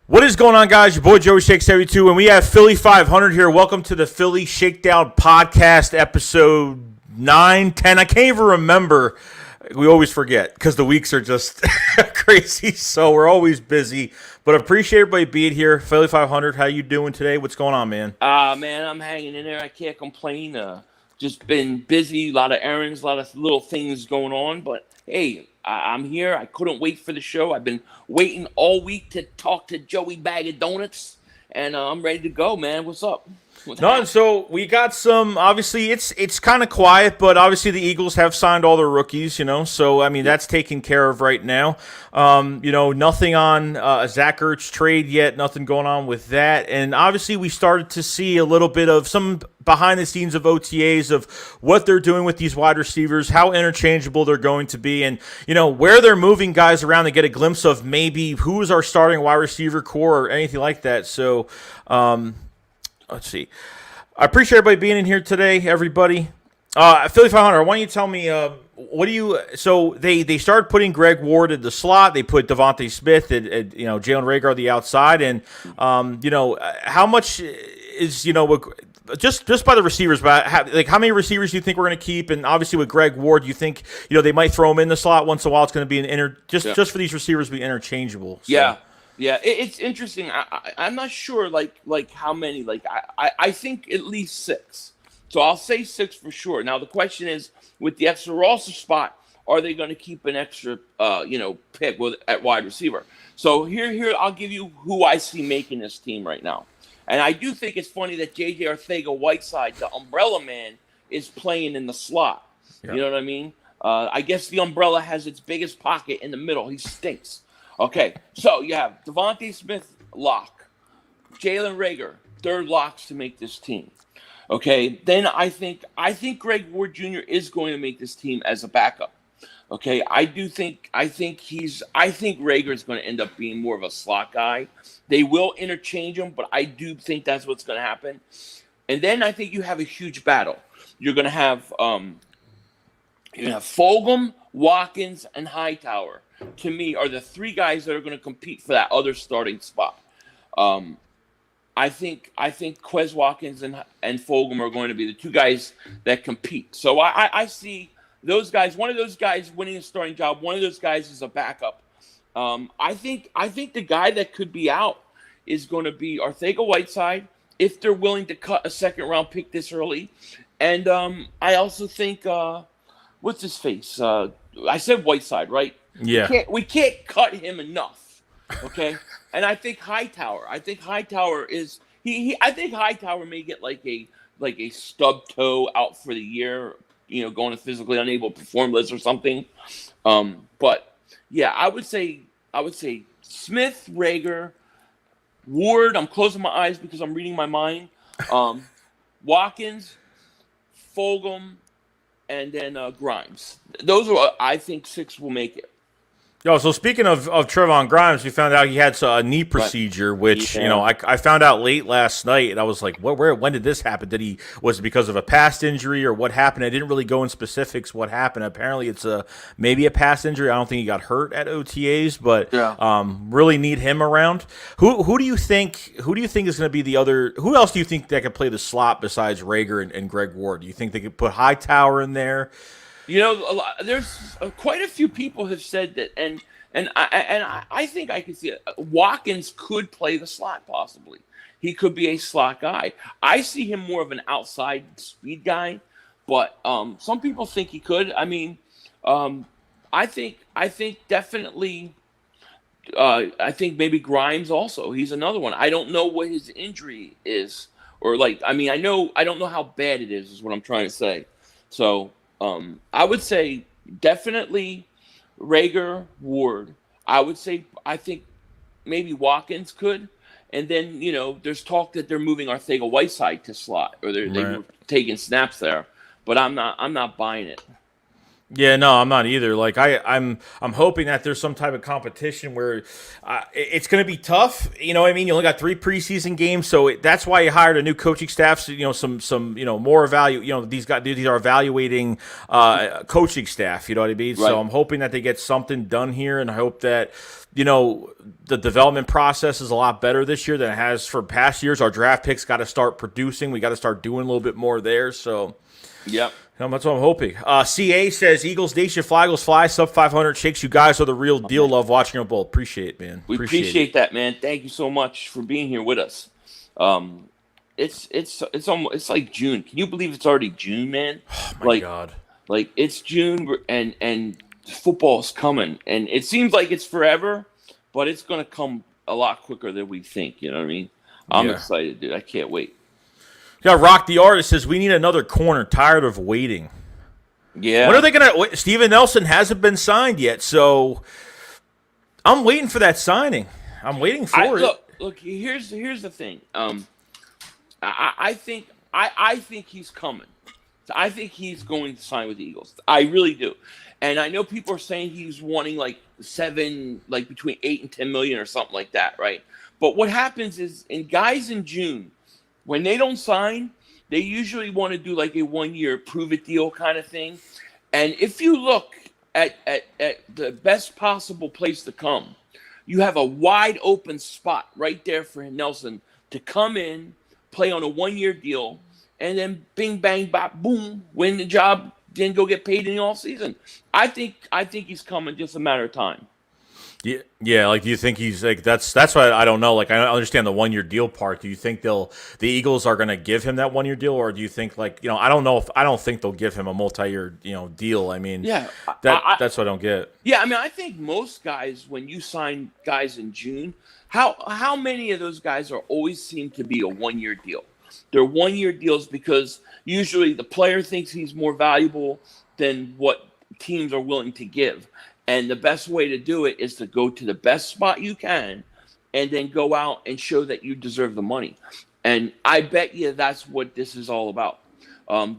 What is going on, guys? Your boy Joey Shakes 72, and we have Philly 500 here. Welcome to the Philly ShakeDown podcast, episode 9, 10. I can't even remember. We always forget because the weeks are just crazy, so we're always busy. But appreciate everybody being here. Philly 500, how you doing today? What's going on, man? Man, I'm hanging in there. I can't complain. Just been busy, a lot of errands, a lot of little things going on. But hey, I'm here. I couldn't wait for the show. I've been waiting all week to talk to Joey Bag of Donuts, and I'm ready to go, man. What's up? No, so we got some. Obviously, it's kind of quiet, but obviously the Eagles have signed all their rookies, So I mean that's taken care of right now. Nothing on a Zach Ertz trade yet. Nothing going on with that, and obviously we started to see a little bit of some behind the scenes of OTAs of what they're doing with these wide receivers, how interchangeable they're going to be, and where they're moving guys around to get a glimpse of maybe who is our starting wide receiver core or anything like that. So. Let's see. I appreciate everybody being in here today, everybody. Philly 500, why don't you tell me, what do you – so they started putting Greg Ward in the slot. They put Devontae Smith and Jalen Reagor on the outside. And, how much is, just by the receivers, but how many receivers do you think we're going to keep? And obviously with Greg Ward, you think, they might throw him in the slot once in a while. It's going to be just for these receivers to be interchangeable. So. Yeah. Yeah, it's interesting. I'm not sure, like how many. I think at least 6. So I'll say 6 for sure. Now the question is, with the extra roster spot, are they going to keep an extra, pick at wide receiver? So here I'll give you who I see making this team right now. And I do think it's funny that J.J. Arcega-Whiteside, the umbrella man, is playing in the slot. Yeah. You know what I mean? I guess the umbrella has its biggest pocket in the middle. He stinks. Okay, so you have Devontae Smith, lock. Jalen Reagor, third locks to make this team. Okay, then I think Greg Ward Jr. is going to make this team as a backup. Okay, I think Reagor is going to end up being more of a slot guy. They will interchange him, but I do think that's what's going to happen. And then I think you have a huge battle. You're going to have Fulgham, Watkins, and Hightower. To me, are the 3 guys that are going to compete for that other starting spot. I think Quez Watkins and Fulgham are going to be the 2 guys that compete. So I see those guys. One of those guys winning a starting job. One of those guys is a backup. I think the guy that could be out is going to be Arcega-Whiteside if they're willing to cut a second-round pick this early. And I also think what's his face? I said Whiteside, right? Yeah. We can't cut him enough. Okay? And I think Hightower. Is I think Hightower may get like a stub toe out for the year, going to physically unable to perform list or something. But yeah, I would say Smith, Reagor, Ward, I'm closing my eyes because I'm reading my mind. Watkins, Fulgham, and then Grimes. Those are, I think, 6 will make it. Yo, so speaking of Trevon Grimes, we found out he had a knee procedure, which, I found out late last night, and I was like, when did this happen? Was it because of a past injury or what happened? I didn't really go in specifics what happened. Apparently it's maybe a past injury. I don't think he got hurt at OTAs, but really need him around. Who do you think is going to be the other? Who else do you think that could play the slot besides Reagor and Greg Ward? Do you think they could put Hightower in there? There's quite a few people have said that, and I think I can see it. Watkins could play the slot possibly. He could be a slot guy. I see him more of an outside speed guy, but some people think he could. I mean, I think definitely. I think maybe Grimes also. He's another one. I don't know what his injury is, or I don't know how bad it is what I'm trying to say. So. I would say definitely Reagor, Ward. I think maybe Watkins could. And then, there's talk that they're moving Arcega-Whiteside to slot, or they were taking snaps there. But I'm not buying it. Yeah, no, I'm not either. Like I'm hoping that there's some type of competition where it's going to be tough. You know what I mean? You only got 3 preseason games, so that's why you hired a new coaching staff. So, some more these are evaluating coaching staff. You know what I mean? Right. So I'm hoping that they get something done here, and I hope that the development process is a lot better this year than it has for past years. Our draft picks got to start producing. We got to start doing a little bit more there. So. Yep. That's what I'm hoping. CA says, Eagles Nation, Fly Eagles Fly, sub 500 shakes. You guys are the real deal. Love watching them both. Appreciate it, man. We appreciate that, man. Thank you so much for being here with us. It's like June. Can you believe it's already June, man? Oh my God. Like it's June and football's coming, and it seems like it's forever, but it's gonna come a lot quicker than we think. You know what I mean? I'm excited, dude. I can't wait. Yeah, Rock the Artist says, we need another corner. Tired of waiting. Yeah. When are they going to – Steven Nelson hasn't been signed yet, so I'm waiting for that signing. I'm waiting for it. Look, here's the thing. I think he's coming. I think he's going to sign with the Eagles. I really do. And I know people are saying he's wanting between 8 and 10 million or something like that, right? But what happens is guys in June – when they don't sign, they usually want to do like a 1-year prove-it deal kind of thing. And if you look at the best possible place to come, you have a wide open spot right there for Nelson to come in, play on a 1-year deal, and then bing, bang, bop, boom, win the job, then go get paid in the offseason. I think he's coming, just a matter of time. Yeah. Like, do you think he's like that's why I don't know. Like, I understand the 1-year deal part. Do you think the Eagles are going to give him that 1-year deal, or do you think I don't think they'll give him a multi-year deal. I mean, that's what I don't get. Yeah, I mean, I think most guys, when you sign guys in June, how many of those guys always seem to be a 1-year deal? They're 1-year deals because usually the player thinks he's more valuable than what teams are willing to give. And the best way to do it is to go to the best spot you can and then go out and show that you deserve the money. And I bet you that's what this is all about.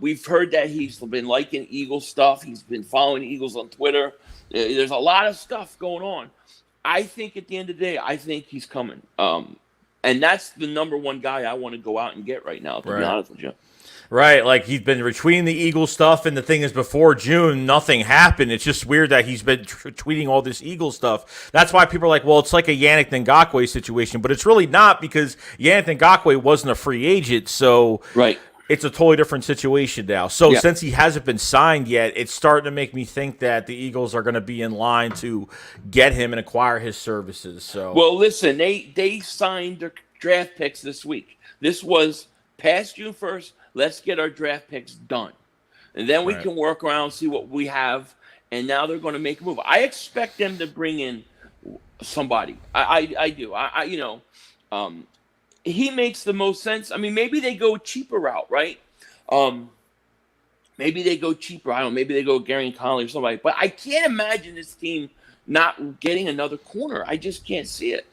We've heard that he's been liking Eagles stuff. He's been following Eagles on Twitter. There's a lot of stuff going on. I think at the end of the day, I think he's coming. And that's the number one guy I want to go out and get right now, to be honest with you. Right, like he's been retweeting the Eagles stuff, and the thing is, before June, nothing happened. It's just weird that he's been tweeting all this Eagles stuff. That's why people are like, well, it's like a Yannick Ngakoue situation, but it's really not, because Yannick Ngakoue wasn't a free agent, so it's a totally different situation now. So since he hasn't been signed yet, it's starting to make me think that the Eagles are going to be in line to get him and acquire his services. So, well, listen, they signed their draft picks this week. This was past June 1st. Let's get our draft picks done. And then we can work around, see what we have. And now they're going to make a move. I expect them to bring in somebody. I do. He makes the most sense. I mean, maybe they go cheaper route, right? Maybe they go cheaper. I don't know. Maybe they go Gary and Conley or somebody. But I can't imagine this team not getting another corner. I just can't see it.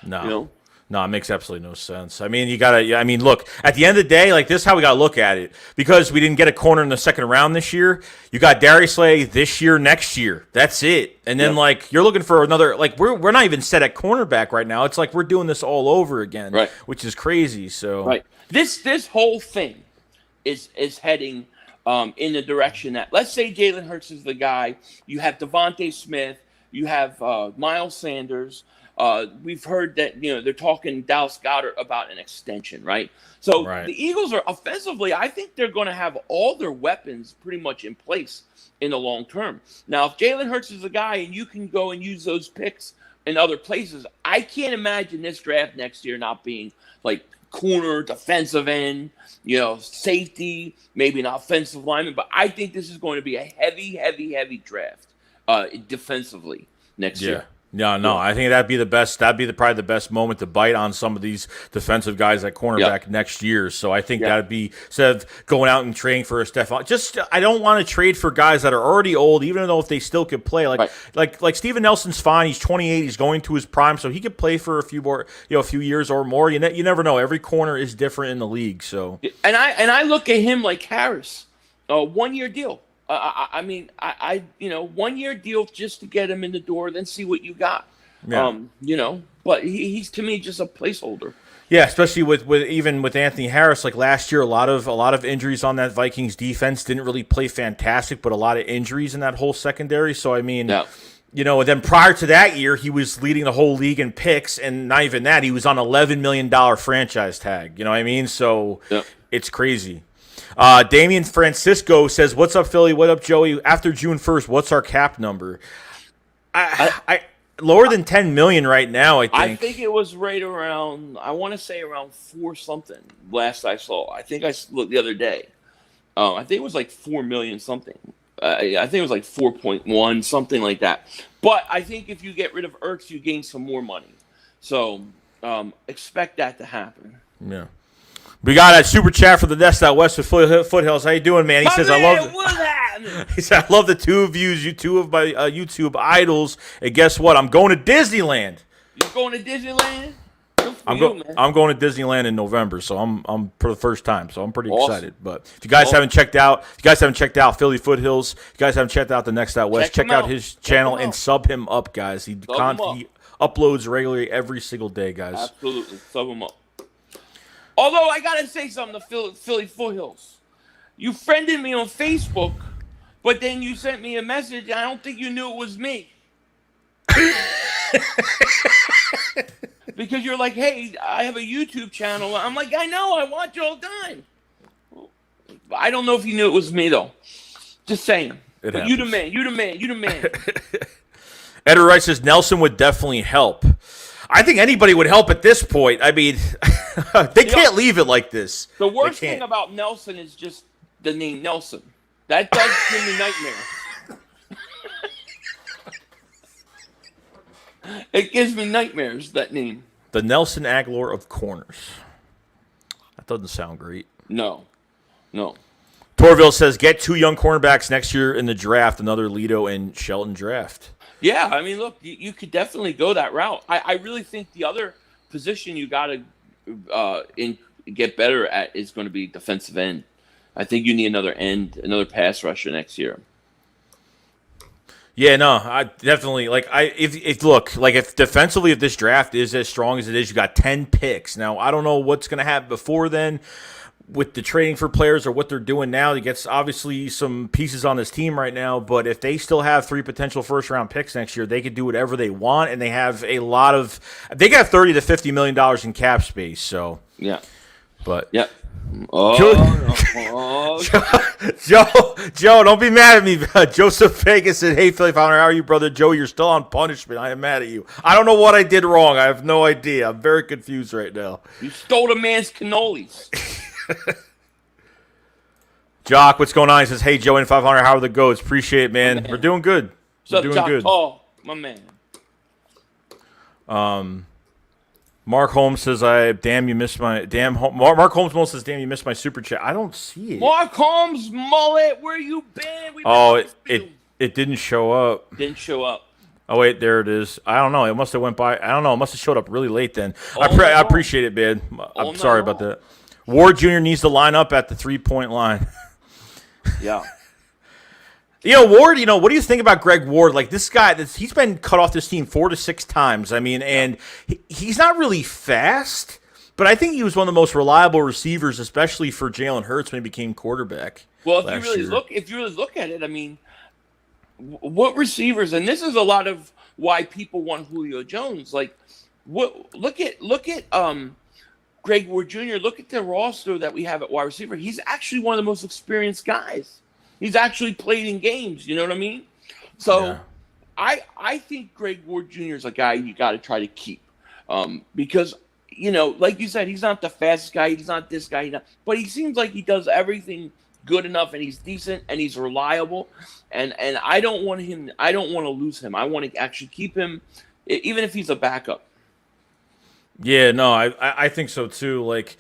No. No, it makes absolutely no sense. I mean, look, at the end of the day, like, this is how we got to look at it. Because we didn't get a corner in the second round this year, you got Darius Slay this year, next year. That's it. And then, you're looking for another, we're not even set at cornerback right now. It's like we're doing this all over again, which is crazy. So this whole thing is heading in the direction that, let's say Jalen Hurts is the guy. You have Devontae Smith. You have Miles Sanders. We've heard that, they're talking Dallas Goedert about an extension, right? So the Eagles are offensively, I think they're going to have all their weapons pretty much in place in the long term. Now, if Jalen Hurts is the guy and you can go and use those picks in other places, I can't imagine this draft next year not being like corner, defensive end, safety, maybe an offensive lineman. But I think this is going to be a heavy, heavy, heavy draft defensively next year. No. I think that'd be the best. That'd be probably the best moment to bite on some of these defensive guys at cornerback next year. So I think that'd be, instead of going out and trading for a Stephon. I don't want to trade for guys that are already old, even though if they still could play. Like Steven Nelson's fine. He's 28. He's going to his prime, so he could play for a few more, a few years or more. You never know. Every corner is different in the league. So and I look at him like Harris, a 1-year deal. I mean, 1 year deal just to get him in the door, then see what you got. Yeah. But he's to me just a placeholder. Yeah, especially with even with Anthony Harris, like last year, a lot of injuries on that Vikings defense. Didn't really play fantastic, but a lot of injuries in that whole secondary. So I mean, and then prior to that year, he was leading the whole league in picks, and not even that, he was on $11 million franchise tag. You know what I mean? So it's crazy. Damian Francisco says, "What's up, Philly? What up, Joey? After June 1st, what's our cap number?" I lower than 10 million right now. I think it was right around. I want to say around 4 something. Last I saw, I think I looked the other day. I think it was like 4 million something. I think it was like 4.1 something like that. But I think if you get rid of Ertz, you gain some more money. So expect that to happen. Yeah. We got a super chat for the Nest out west with Foothills. How you doing, man? He says, "I love." He said, "I love the two of you two of my YouTube idols. And guess what? I'm going to Disneyland." You going to Disneyland? I'm going to Disneyland in November, so I'm for the first time, so I'm pretty excited. But if you guys haven't checked out, Philly Foothills, if you guys haven't checked out the Next Out West, check out his channel and sub him up, guys. He uploads regularly every single day, guys. Absolutely, sub him up. Although I gotta say something to Philly Foothills. You friended me on Facebook, but then you sent me a message. I don't think you knew it was me. Because you're like, "Hey, I have a YouTube channel." I'm like, "I know, I watch you all the time." I don't know if you knew it was me though. Just saying. But you the man. Eder Wright says Nelson would definitely help. I think anybody would help at this point. I mean, they can't leave it like this. The worst thing about Nelson is just the name Nelson. That does give me nightmares. It gives me nightmares, that name. The Nelson Aguilar of corners. That doesn't sound great. No. Torville says, "Get 2 young cornerbacks next year in the draft, another Lido and Shelton draft." Yeah, I mean, look, you could definitely go that route. I really think the other position you got to get better at is going to be defensive end. I think you need another pass rusher next year. Yeah, no, I definitely if defensively, if this draft is as strong as it is, you got 10 picks. Now, I don't know what's going to happen before then with the trading for players or what they're doing now. He gets obviously some pieces on this team right now, but if they still have 3 potential first-round picks next year, they could do whatever they want, and they have they got $30 to $50 million in cap space. So yeah, but yeah. Joe, don't be mad at me. Joseph Vegas said, "Hey, Philly Founder, how are you, brother? Joe, you're still on punishment. I am mad at you. I don't know what I did wrong. I have no idea. I'm very confused right now." You stole the man's cannolis. Jock, what's going on? He says, "Hey, Joe and 500, how are the goats? Appreciate it, man. We're doing good. What's up, Jock? Oh, my man." Mark Holmes says, Mark Holmes most says, "Damn, you missed my super chat." I don't see it. Mark Holmes, mullet, where you been? It didn't show up. Didn't show up. Oh, wait, there it is. I don't know. It must have went by. I don't know. It must have showed up really late then. I appreciate it, man. I'm sorry about that. Ward Jr. needs to line up at the 3-point line. Yeah. Ward, what do you think about Greg Ward? Like, this guy, he's been cut off this team 4 to 6 times. I mean, and he's not really fast, but I think he was one of the most reliable receivers, especially for Jalen Hurts when he became quarterback. Well, if you really look at it, I mean, what receivers, and this is a lot of why people want Julio Jones. Like, look at Greg Ward Jr., look at the roster that we have at wide receiver. He's actually one of the most experienced guys. He's actually played in games. You know what I mean? So I think Greg Ward Jr. is a guy you got to try to keep because, like you said, he's not the fastest guy. He's not this guy. But he seems like he does everything good enough, and he's decent, and he's reliable. And I don't want to lose him. I want to actually keep him, even if he's a backup. Yeah, no, I think so too. Like,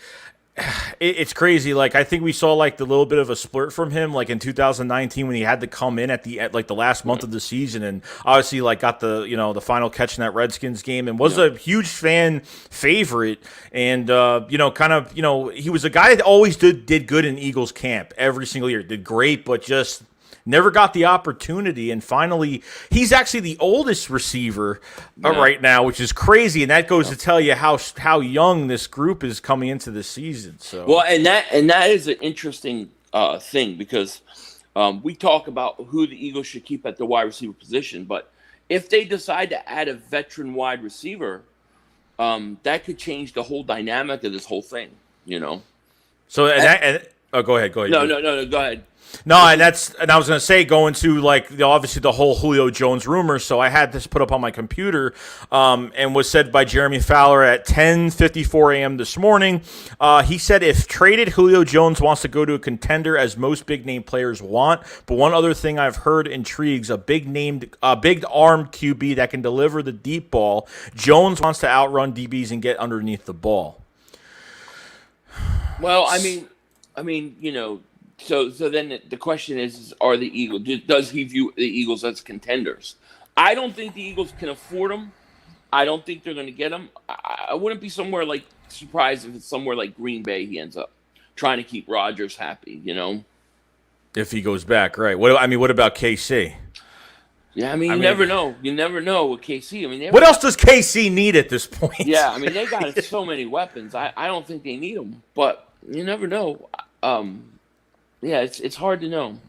it's crazy. Like, I think we saw like the little bit of a split from him, like in 2019 when he had to come in at the last month of the season, and obviously like got the the final catch in that Redskins game, and was a huge fan favorite, and he was a guy that always did good in Eagles camp every single year, did great, but just never got the opportunity, and finally, he's actually the oldest receiver right now, which is crazy, and that goes to tell you how young this group is coming into the season. So well, and that is an interesting thing because we talk about who the Eagles should keep at the wide receiver position, but if they decide to add a veteran wide receiver, that could change the whole dynamic of this whole thing. So go ahead. No, go ahead. No, and I was going to say, going to obviously the whole Julio Jones rumor. So I had this put up on my computer, and was said by Jeremy Fowler at 10:54 a.m. this morning. He said if traded, Julio Jones wants to go to a contender, as most big name players want. But one other thing I've heard intrigues a big armed QB that can deliver the deep ball. Jones wants to outrun DBs and get underneath the ball. Well, I mean, So then the question is, are the Eagles? Does he view the Eagles as contenders? I don't think the Eagles can afford him. I don't think they're going to get him. I wouldn't be surprised if it's somewhere like Green Bay he ends up trying to keep Rodgers happy. If he goes back, right? What about KC? Yeah, you never know. You never know with KC. What else does KC need at this point? Yeah, they got so many weapons. I don't think they need them, but you never know. Yeah, it's hard to know.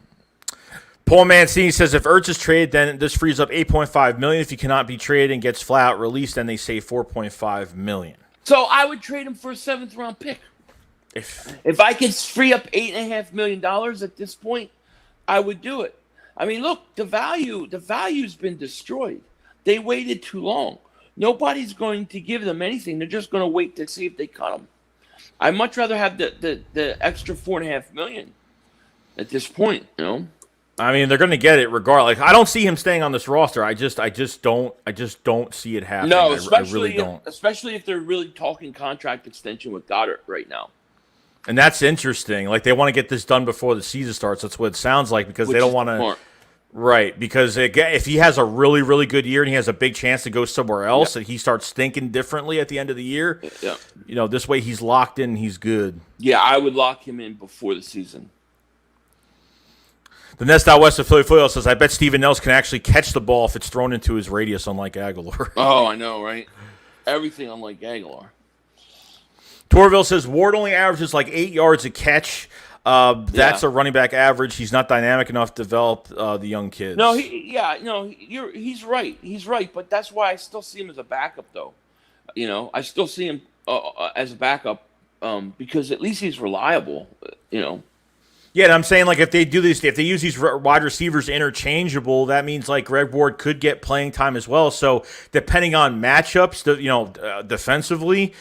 Paul Mancini says if Ertz is traded, then this frees up $8.5 million. If he cannot be traded and gets flat out released, then they save $4.5 million. So I would trade him for a 7th round pick. If I could free up $8.5 million at this point, I would do it. Look, the value's been destroyed. They waited too long. Nobody's going to give them anything. They're just going to wait to see if they cut them. I'd much rather have the extra $4.5 million. At this point, they're going to get it regardless. I don't see him staying on this roster. I just don't see it happening. No, I really don't. Especially if they're really talking contract extension with Goddard right now. And that's interesting. They want to get this done before the season starts. That's what it sounds like because they don't want to. Right, because if he has a really, really good year and he has a big chance to go somewhere else and he starts thinking differently at the end of the year, this way he's locked in and he's good. Yeah, I would lock him in before the season. The Nest Out West of Philly Football says, I bet Steven Nelson can actually catch the ball if it's thrown into his radius, unlike Aguilar. Oh, I know, right? Everything unlike Aguilar. Torville says, Ward only averages 8 yards a catch. That's a running back average. He's not dynamic enough to develop the young kids. No, he's right. He's right, but that's why I still see him as a backup, though. I still see him as a backup because at least he's reliable, Yeah, and I'm saying if they do this, if they use these wide receivers interchangeable, that means Greg Ward could get playing time as well. So depending on matchups, defensively,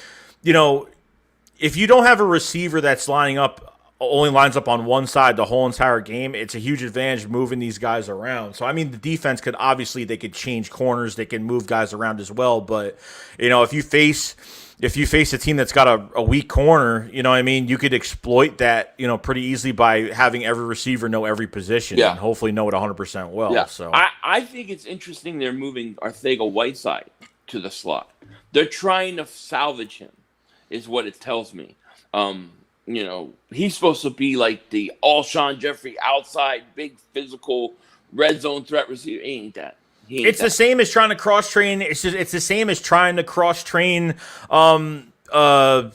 if you don't have a receiver that's only lines up on one side the whole entire game, it's a huge advantage moving these guys around. So the defense could they could change corners, they can move guys around as well. But if you face a team that's got a weak corner, you could exploit that, pretty easily by having every receiver know every position and hopefully know it 100% well. Yeah. So I think it's interesting they're moving Arcega-Whiteside to the slot. They're trying to salvage him, is what it tells me. He's supposed to be the Alshon Jeffrey outside, big physical red zone threat receiver. He ain't that. It's the same as trying to cross train. It's the same as trying to cross train Andre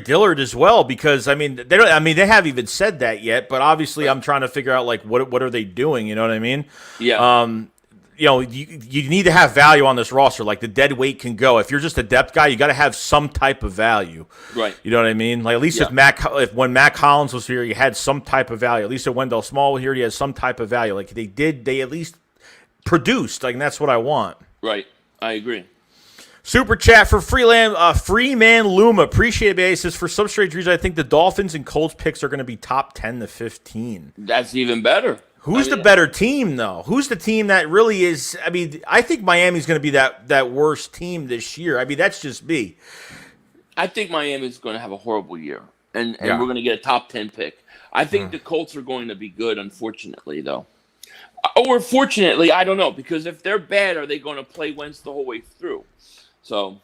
Dillard as well, because they haven't even said that yet. But obviously, I'm trying to figure out what are they doing? You know what I mean? Yeah. You need to have value on this roster. The dead weight can go. If you're just a depth guy, you got to have some type of value. Right. You know what I mean? At least if when Matt Collins was here, you had some type of value. At least if Wendell Small was here, he had some type of value. They at least produced. And that's what I want. Right. I agree. Super chat for Freeman Luma. Appreciate it, man. He says, for some strange reason, I think the Dolphins and Colts picks are going to be top 10 to 15. That's even better. Who's the better team, though? Who's the team that really is? I think Miami's going to be that worst team this year. That's just me. I think Miami's going to have a horrible year, and we're going to get a top 10 pick. I think the Colts are going to be good, unfortunately, though. Or fortunately, I don't know, because if they're bad, are they going to play Wentz the whole way through? So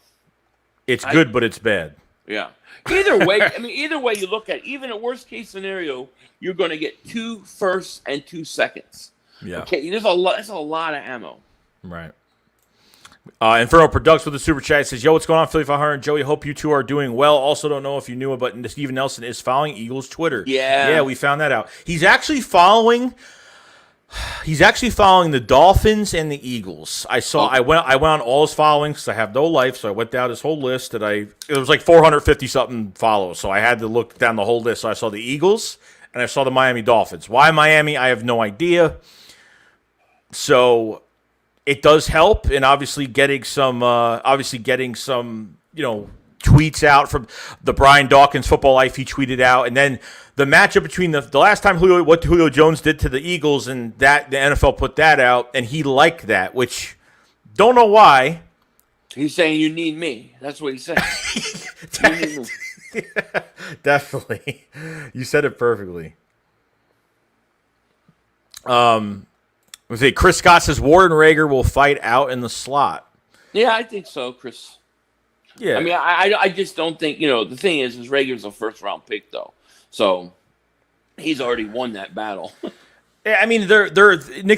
it's good, but it's bad. Yeah. Either way, I mean, either way you look at it, even a worst case scenario, you're going to get 2 firsts and 2 seconds. Yeah. Okay, there's a lot. That's a lot of ammo. Right. Inferno Products with the super chat says, "Yo, what's going on, Philly 500? Joey, hope you two are doing well. Also, don't know if you knew it, but Steven Nelson is following Eagles Twitter. Yeah, we found that out. He's actually following the Dolphins and the Eagles. I went on all his followings because I have no life, so I went down his whole list. It was like 450 something follows, so I had to look down the whole list. So I saw the Eagles and I saw the Miami Dolphins. Why Miami? I have no idea. So it does help, and obviously getting some tweets out from the Brian Dawkins Football Life. He tweeted out, and then the matchup between the last time what Julio Jones did to the Eagles, and that the NFL put that out, and he liked that, which don't know why. He's saying you need me. That's what he's saying. You need me. Definitely, you said it perfectly. Chris Scott says Ward and Rager will fight out in the slot. Yeah, I think so, Chris. Yeah. I mean, I just don't think, the thing is Rager's a first-round pick, though. So he's already won that battle. Yeah, I mean, Nick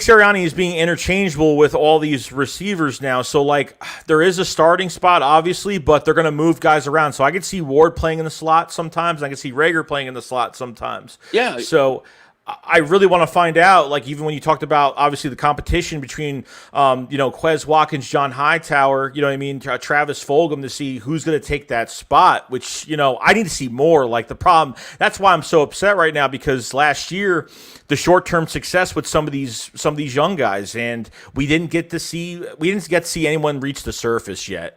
Sirianni is being interchangeable with all these receivers now. So, there is a starting spot, obviously, but they're going to move guys around. So I could see Ward playing in the slot sometimes. And I could see Rager playing in the slot sometimes. Yeah. So I really want to find out, even when you talked about, obviously, the competition between, Quez Watkins, John Hightower, Travis Fulgham, to see who's going to take that spot, which, I need to see more. The problem, that's why I'm so upset right now, because last year, the short-term success with some of these young guys, and we didn't get to see anyone reach the surface yet.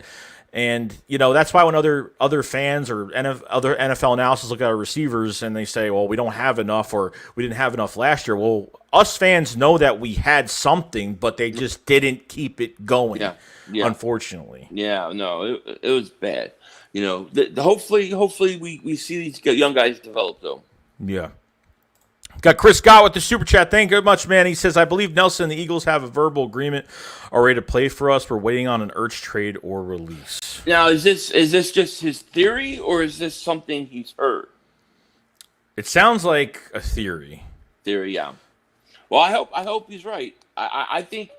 And, that's why when other fans or other NFL analysis look at our receivers and they say, well, we don't have enough, or we didn't have enough last year. Well, us fans know that we had something, but they just didn't keep it going, unfortunately. Yeah, no, it was bad. Hopefully we see these young guys develop, though. Yeah. Got Chris Scott with the super chat. Thank you very much, man. He says, I believe Nelson and the Eagles have a verbal agreement already to play for us. We're waiting on an Ertz trade or release. Now, is this just his theory, or is this something he's heard? It sounds like a theory. Theory, yeah. Well, I hope he's right. I think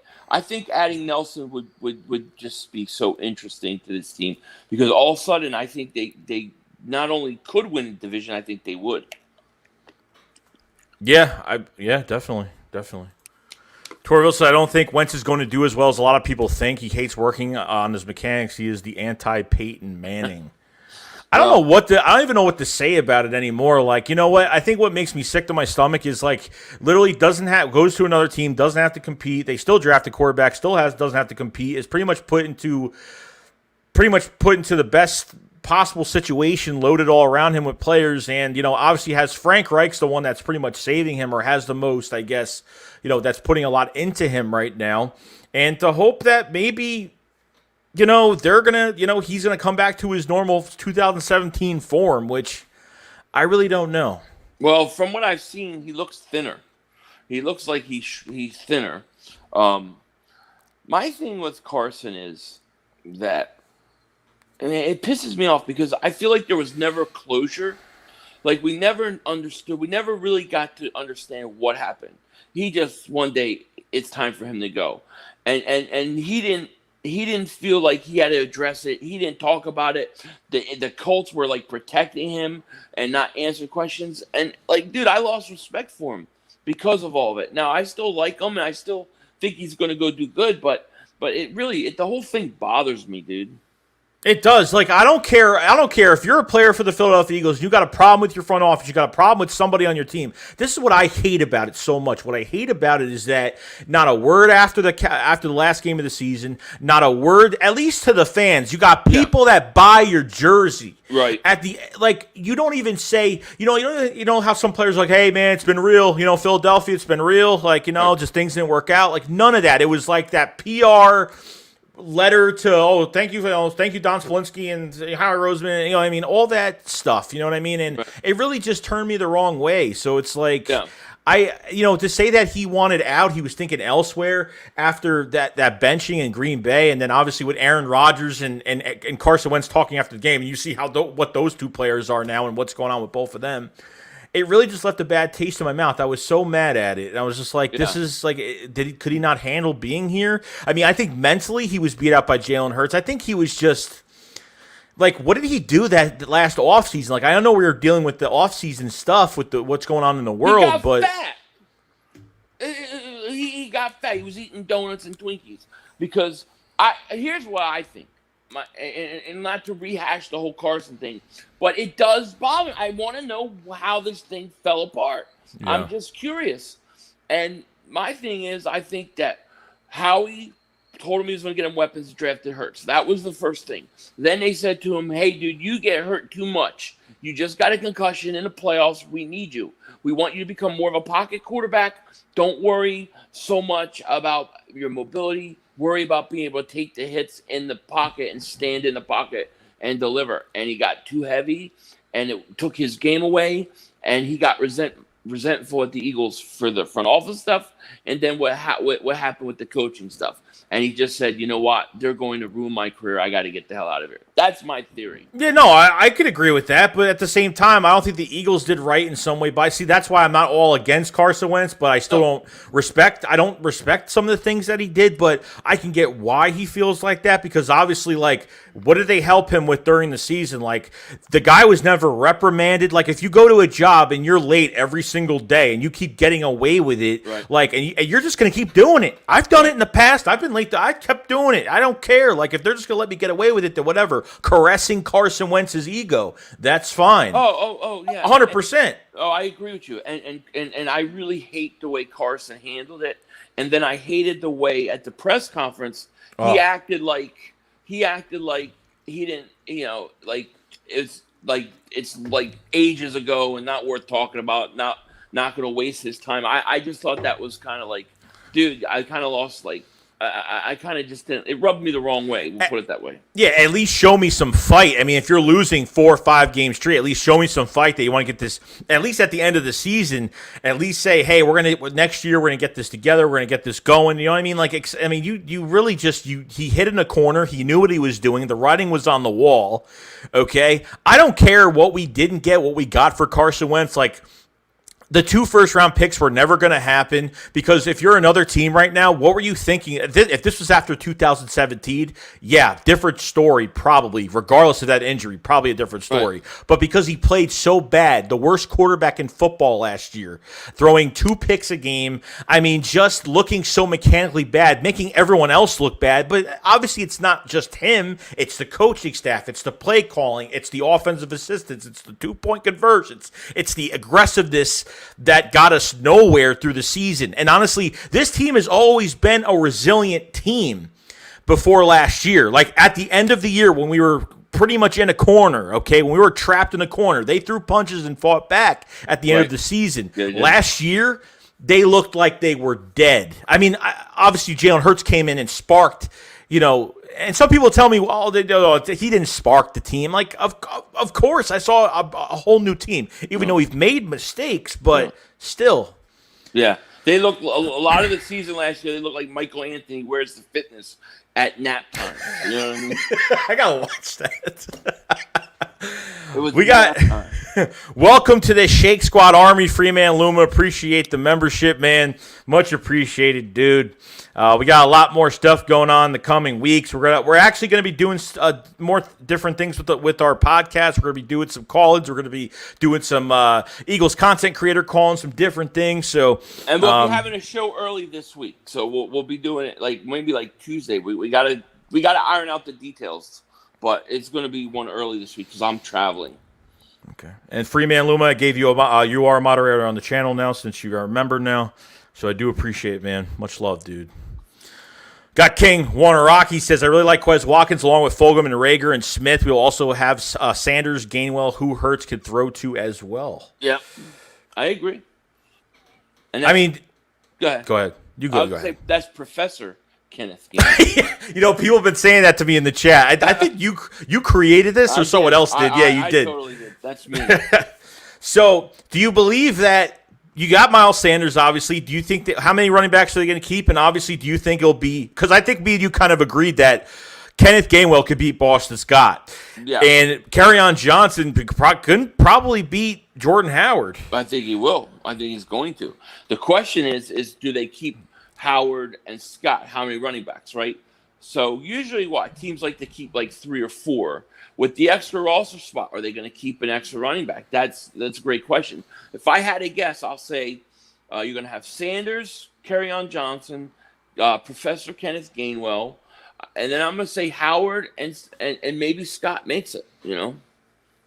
adding Nelson would just be so interesting to this team, because all of a sudden I think they not only could win the division, I think they would. Yeah, definitely. Torville said, I don't think Wentz is going to do as well as a lot of people think. He hates working on his mechanics. He is the anti-Peyton Manning. I don't even know what to say about it anymore. You know what? I think what makes me sick to my stomach is literally goes to another team, doesn't have to compete. They still draft a quarterback, doesn't have to compete. Is pretty much put into the best possible situation, loaded all around him with players, and obviously has Frank Reich's the one that's pretty much saving him, or has the most, I guess, that's putting a lot into him right now, and to hope that maybe they're gonna he's gonna come back to his normal 2017 form, which I really don't know. Well, from what I've seen, he looks thinner. He looks like he's thinner. My thing with Carson is that, and it pisses me off, because I feel like there was never closure. We never understood. We never really got to understand what happened. He just, one day, it's time for him to go. And he didn't feel like he had to address it. He didn't talk about it. The Colts were protecting him and not answering questions. And dude, I lost respect for him because of all of it. Now, I still like him, and I still think he's going to go do good, but the whole thing bothers me, dude. It does. I don't care if you're a player for the Philadelphia Eagles, you got a problem with your front office, you got a problem with somebody on your team. This is what I hate about it so much. What I hate about it is that not a word after the last game of the season, not a word, at least to the fans. You got people that buy your jersey. Right. At the you don't even say, you know how some players are hey man, it's been real, Philadelphia, it's been real, just things didn't work out. None of that. It was that PR letter to thank you Don Splinsky and Howie Roseman, all that stuff, you know what I mean? And it really just turned me the wrong way. So it's To say that he wanted out, he was thinking elsewhere after that benching in Green Bay, and then obviously with Aaron Rodgers and Carson Wentz talking after the game, and you see what those two players are now and what's going on with both of them. It really just left a bad taste in my mouth. I was so mad at it. And I was just like, this is like, could he not handle being here? I mean, I think mentally he was beat out by Jalen Hurts. I think he was just, like, what did he do that last offseason? Like, I don't know we were dealing with the offseason stuff with what's going on in the world, he got but fat. He got fat. He was eating donuts and Twinkies. Because here's what I think. And not to rehash the whole Carson thing, but it does bother me. I want to know how this thing fell apart. Yeah. I'm just curious. And my thing is, I think that Howie told him he was going to get him weapons, drafted Hurts. That was the first thing. Then they said to him, hey, dude, you get hurt too much. You just got a concussion in the playoffs. We need you. We want you to become more of a pocket quarterback. Don't worry so much about your mobility. Worry about being able to take the hits in the pocket and stand in the pocket and deliver. And he got too heavy, and it took his game away, and he got resentful at the Eagles for the front office stuff, and then what happened with the coaching stuff. And he just said, you know what? They're going to ruin my career. I got to get the hell out of here. That's my theory. Yeah, no, I could agree with that. But at the same time, I don't think the Eagles did right in some way. But see, that's why I'm not all against Carson Wentz, but I still don't respect some of the things that he did. But I can get why he feels like that, because obviously, like, what did they help him with during the season? Like, the guy was never reprimanded. Like, if you go to a job and you're late every single day and you keep getting away with it, right, like, and you're just going to keep doing it. I've done it in the past. I've been late. I kept doing it. I don't care. Like, if they're just going to let me get away with it, then whatever. Caressing Carson Wentz's ego, that's fine. Oh, yeah. 100%. I agree with you. And I really hate the way Carson handled it. And then I hated the way at the press conference he acted like he didn't, like it's like ages ago and not worth talking about, not going to waste his time. I just thought that was kind of like, dude, I kind of lost, like, I kind of just didn't. It rubbed me the wrong way. We'll put it that way. Yeah, at least show me some fight. I mean, if you're losing 4 or 5 games straight, at least show me some fight that you want to get this. At least at the end of the season, at least say, hey, next year we're gonna get this together. We're gonna get this going. You know what I mean? Like, you really just he hit in a corner. He knew what he was doing. The writing was on the wall. Okay, I don't care what we didn't get, what we got for Carson Wentz. Like, the 2 first-round picks were never going to happen, because if you're another team right now, what were you thinking? If this was after 2017, yeah, different story probably, regardless of that injury, probably a different story. Right. But because he played so bad, the worst quarterback in football last year, throwing 2 picks a game, I mean, just looking so mechanically bad, making everyone else look bad. But obviously it's not just him. It's the coaching staff. It's the play calling. It's the offensive assistants. It's the 2-point conversions. It's the aggressiveness that got us nowhere through the season. And honestly, this team has always been a resilient team before last year. Like, at the end of the year, when we were pretty much in a corner, okay, when we were trapped in a corner, they threw punches and fought back at the end of the season. Yeah. Last year, they looked like they were dead. I mean, obviously, Jalen Hurts came in and sparked, and some people tell me, well, he didn't spark the team. Like, of course, I saw a whole new team, even though we've made mistakes, but still. Yeah, they look a lot of the season last year. They look like Michael Anthony wears the fitness at nap time. You know what I mean? I gotta watch that. Welcome to the Shake Squad Army, Freeman Luma. Appreciate the membership, man. Much appreciated, dude. We got a lot more stuff going on in the coming weeks. We're actually going to be doing more different things with our podcast. We're going to be doing some call-ins. We're going to be doing some Eagles content creator calling some different things. And we'll be having a show early this week. So we'll be doing it maybe Tuesday. We gotta iron out the details, but it's going to be one early this week because I'm traveling. Okay. And Freeman Luma, I gave you you are a moderator on the channel now since you are a member now. So I do appreciate it, man. Much love, dude. Got King Warner Rocky says, I really like Quez Watkins along with Fulgham and Rager and Smith. We'll also have Sanders, Gainwell, who Hurts could throw to as well. Yeah, I agree. And go ahead. You go ahead. That's Professor Kenneth. People have been saying that to me in the chat. I think you created this or someone else did. Yeah, you did. I totally did. That's me. So do you believe that, you got Miles Sanders, obviously. Do you think that how many running backs are they going to keep? And obviously, do you think it'll be because I think me and you kind of agreed that Kenneth Gainwell could beat Boston Scott. Yeah. And Kerryon Johnson could probably beat Jordan Howard. I think he will. I think he's going to. The question is do they keep Howard and Scott? How many running backs, right? So usually teams like to keep like 3 or 4. With the extra roster spot, are they going to keep an extra running back? That's a great question. If I had to guess, I'll say you're going to have Sanders, Kerryon Johnson, Professor Kenneth Gainwell, and then I'm going to say Howard and maybe Scott makes it.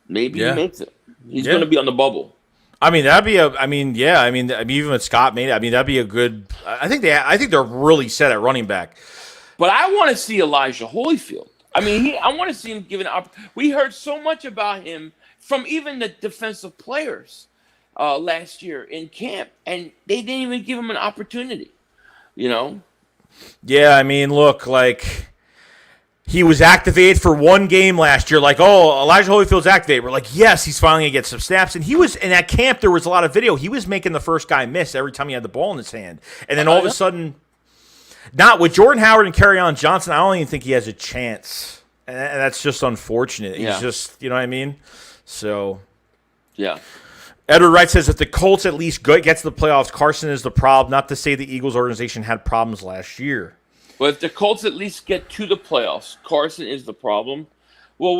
Maybe he makes it. He's going to be on the bubble. I mean, even with Scott made it, that'd be a good. I think they're really set at running back. But I want to see Elijah Holyfield. I want to see him given opportunity. We heard so much about him from even the defensive players last year in camp, and they didn't even give him an opportunity. Yeah, look, like he was activated for one game last year. Like, oh, Elijah Holyfield's activated. We're like, yes, he's finally gonna get some snaps. And he was in that camp. There was a lot of video. He was making the first guy miss every time he had the ball in his hand, and then all of a sudden. Not with Jordan Howard and Kerryon Johnson, I don't even think he has a chance. And that's just unfortunate. Yeah. He's just, you know what I mean? So, yeah. Edward Wright says if the Colts at least get to the playoffs, Carson is the problem. Not to say the Eagles organization had problems last year. But if the Colts at least get to the playoffs, Carson is the problem. Well,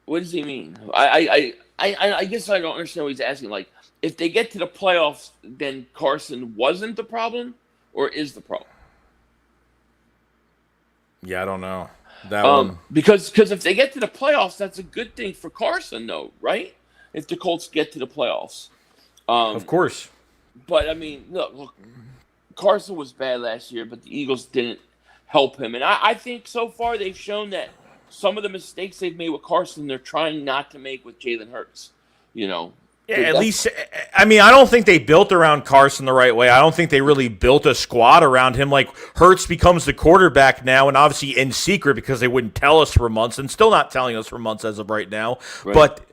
what does he mean? I guess I don't understand what he's asking. Like, if they get to the playoffs, then Carson wasn't the problem or is the problem? Yeah, I don't know. That one. Because if they get to the playoffs, that's a good thing for Carson, though, right? If the Colts get to the playoffs. Of course. But, look, Carson was bad last year, but the Eagles didn't help him. And I think so far they've shown that some of the mistakes they've made with Carson, they're trying not to make with Jalen Hurts, Yeah, at least, I don't think they built around Carson the right way. I don't think they really built a squad around him. Like, Hurts becomes the quarterback now, and obviously in secret because they wouldn't tell us for months, and still not telling us for months as of right now. Right. But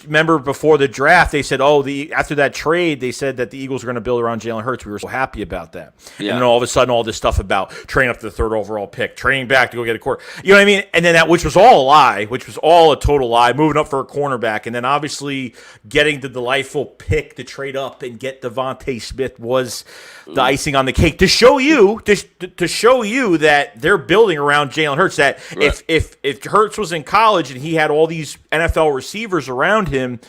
remember before the draft, they said, after that trade, they said that the Eagles were going to build around Jalen Hurts. We were so happy about that. Yeah. And then all of a sudden, all this stuff about trading up to the 3rd overall pick, trading back to go get a quarter. You know what I mean? And then which was all a lie, which was all a total lie, moving up for a cornerback, and then obviously getting the delightful pick to trade up and get Devontae Smith was the icing on the cake to show you that they're building around Jalen Hurts. That right. if Hurts was in college and he had all these NFL receivers around him,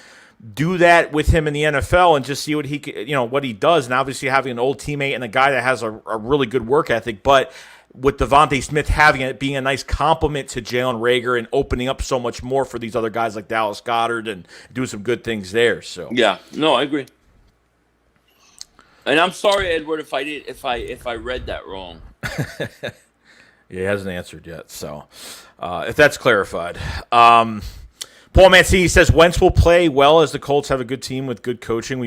do that with him in the NFL and just see what he what he does. And obviously having an old teammate and a guy that has a really good work ethic, but with Devontae Smith having it being a nice compliment to Jalen Reagor and opening up so much more for these other guys like Dallas Goedert and doing some good things there. So yeah, no, I agree. And I'm sorry, Edward, if I read that wrong. Yeah, he hasn't answered yet. So if that's clarified. Paul Mancini says Wentz will play well as the Colts have a good team with good coaching.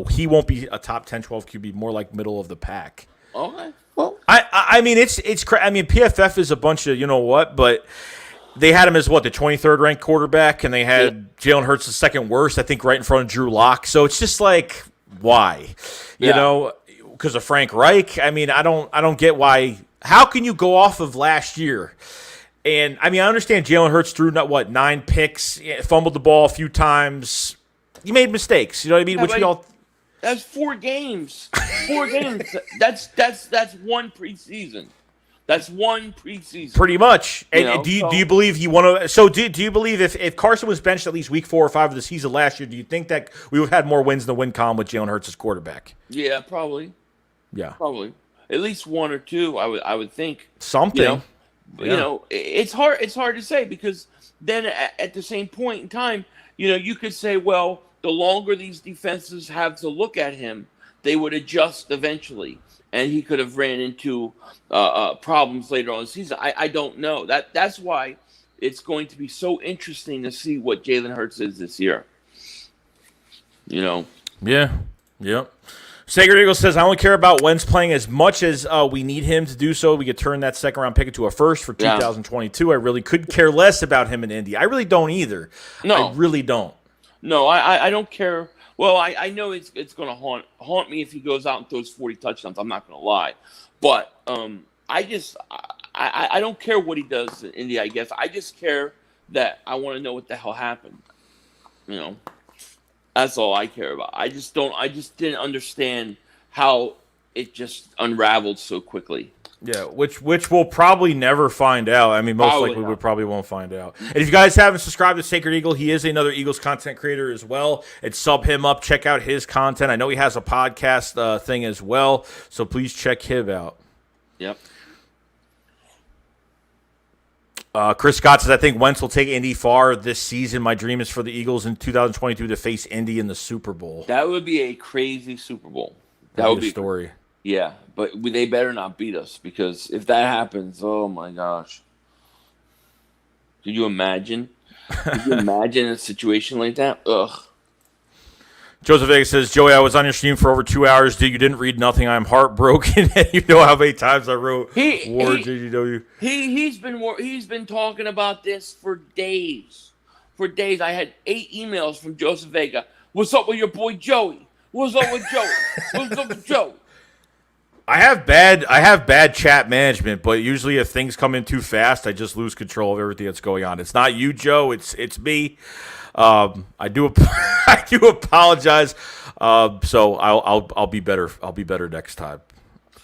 He won't be a top 10, 12 QB, more like middle of the pack. Okay. Well, it's PFF is a bunch of but they had him as the 23rd ranked quarterback, and they had Jalen Hurts the second worst, I think, right in front of Drew Lock. So it's just like, why, because of Frank Reich? I don't get why. How can you go off of last year? And I understand Jalen Hurts threw 9 picks, fumbled the ball a few times. He made mistakes, you know what I mean? Yeah, that's 4 games. 4 games. That's one preseason. That's one preseason. Pretty much. And do you believe he won a? So do you believe if Carson was benched at least week 4 or 5 of the season last year, do you think that we would have had more wins in the win column with Jalen Hurts as quarterback? Yeah, probably. Yeah, probably. At least 1 or 2, I would think. Something. It's hard. It's hard to say because then at the same point in time, you could say, well, the longer these defenses have to look at him, they would adjust eventually, and he could have ran into problems later on in the season. I don't know. That's why it's going to be so interesting to see what Jalen Hurts is this year. Yeah. Yep. Sacred Eagle says, I only care about Wentz playing as much as we need him to do so. We could turn that second-round pick into a first for 2022. I really could care less about him in Indy. I really don't either. No. I really don't. No, I don't care Well, I know it's going to haunt me if he goes out and throws 40 touchdowns. I'm not going to lie, but I don't care what he does in Indy. I guess I just care that I want to know what the hell happened. You know, that's all I care about. I just didn't understand how it just unraveled so quickly. Yeah, which we'll probably never find out. I mean, most likely we probably won't find out. And if you guys haven't subscribed to Sacred Eagle, he is another Eagles content creator as well. And sub him up. Check out his content. I know he has a podcast thing as well, so please check him out. Yep. Chris Scott says, I think Wentz will take Indy far this season. My dream is for the Eagles in 2022 to face Indy in the Super Bowl. That would be a crazy Super Bowl. That would be a story. Yeah, but they better not beat us, because if that happens, oh my gosh. Could you imagine? Could you imagine a situation like that? Ugh. Joseph Vega says, Joey, I was on your stream for over 2 hours. You didn't read nothing. I'm heartbroken. You know how many times I wrote words. He's been talking about this for days. For days. I had 8 emails from Joseph Vega. What's up with your boy Joey? What's up with Joey? What's up with Joey? I have bad chat management, but usually if things come in too fast, I just lose control of everything that's going on. It's not you, Joe. It's me. I do apologize. So I'll be better. I'll be better next time.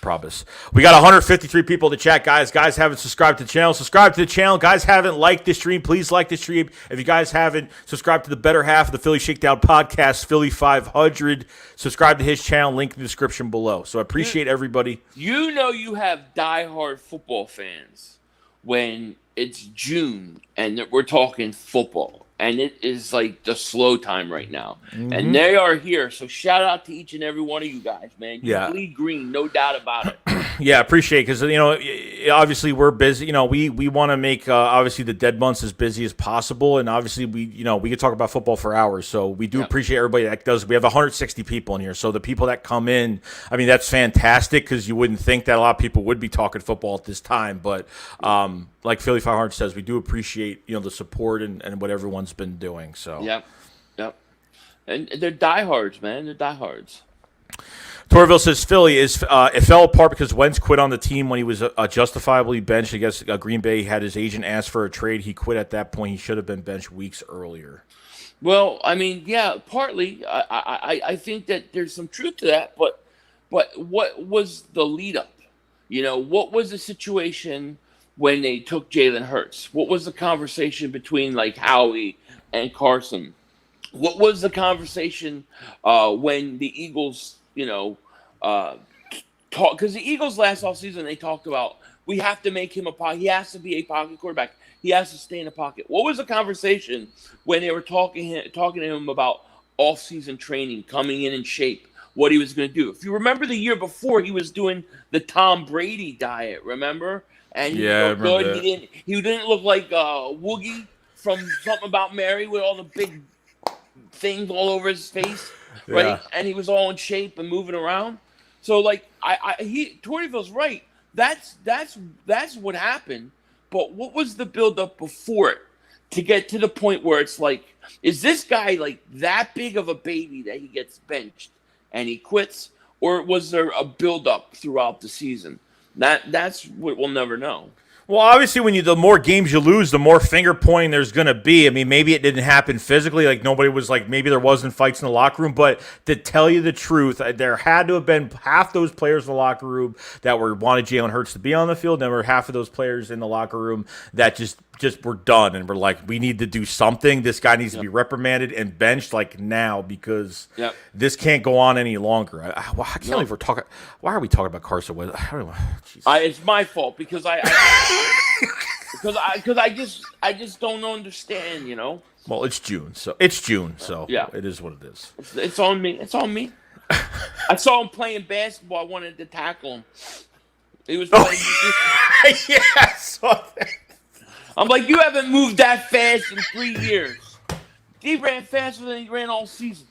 Promise. We got 153 people to chat, guys. Guys haven't subscribed to the channel. Subscribe to the channel. Guys haven't liked the stream. Please like the stream. If you guys haven't subscribed to the better half of the Philly Shakedown podcast, Philly 500, subscribe to his channel. Link in the description below. So I appreciate everybody. You know you have diehard football fans when it's June and we're talking football. And it is like the slow time right now. Mm-hmm. And they are here. So shout out to each and every one of you guys, man. You bleed green, no doubt about it. Yeah, appreciate it. Because, obviously we're busy. We want to make, obviously, the dead months as busy as possible. And obviously, we could talk about football for hours. So we do appreciate everybody that does. We have 160 people in here. So the people that come in, I mean, that's fantastic, because you wouldn't think that a lot of people would be talking football at this time. But like Philly 500 says, we do appreciate, the support and what everyone's been doing. So Yep. And they're diehards, man. They're diehards. Torville says Philly it fell apart because Wentz quit on the team when he was justifiably benched. I guess Green Bay had his agent ask for a trade. He quit at that point. He should have been benched weeks earlier. Well, I mean, yeah, partly. I think that there's some truth to that, but what was the lead up? What was the situation when they took Jalen Hurts? What was the conversation between like Howie and Carson? What was the conversation when the Eagles, talk? Because the Eagles last offseason, they talked about, we have to make him he has to be a pocket quarterback. He has to stay in the pocket. What was the conversation when they were talking to him about offseason training, coming in shape, what he was going to do? If you remember the year before, he was doing the Tom Brady diet, remember? And he looked good. He didn't look like Woogie from Something About Mary with all the big things all over his face, right? Yeah. And he was all in shape and moving around. So like Torville's right. That's what happened. But what was the build-up before it to get to the point where it's like, is this guy like that big of a baby that he gets benched and he quits, or was there a build-up throughout the season? That's what we'll never know. Well, obviously, the more games you lose, the more finger pointing there's going to be. I mean, maybe it didn't happen physically. Like, nobody was like, maybe there wasn't fights in the locker room. But to tell you the truth, there had to have been half those players in the locker room that wanted Jalen Hurts to be on the field. And there were half of those players in the locker room that just were done and were like, we need to do something. This guy needs to be reprimanded and benched like now, because this can't go on any longer. I can't believe we're talking. Why are we talking about Carson Wentz? It's my fault because because I just don't understand, Well, it's June, so it is what it is. It's on me. It's on me. I saw him playing basketball. I wanted to tackle him. He was playing. Yeah, I saw that. I'm like, you haven't moved that fast in 3 years. He ran faster than he ran all season.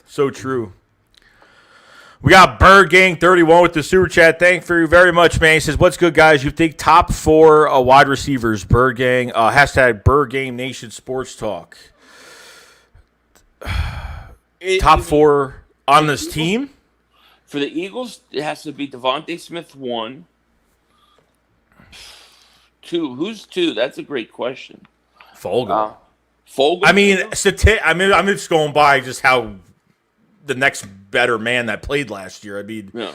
So true. We got Bird Gang 31 with the super chat. Thank you very much, man. He says, what's good, guys? You think top 4 wide receivers, Bird Gang, hashtag Bird Game Nation Sports Talk. top 4 on this team? For the Eagles, it has to be Devontae Smith 1. 2. Who's 2? That's a great question. Fogle. Fogle. I mean, I'm just going by just how the next better man that played last year. I mean, yeah.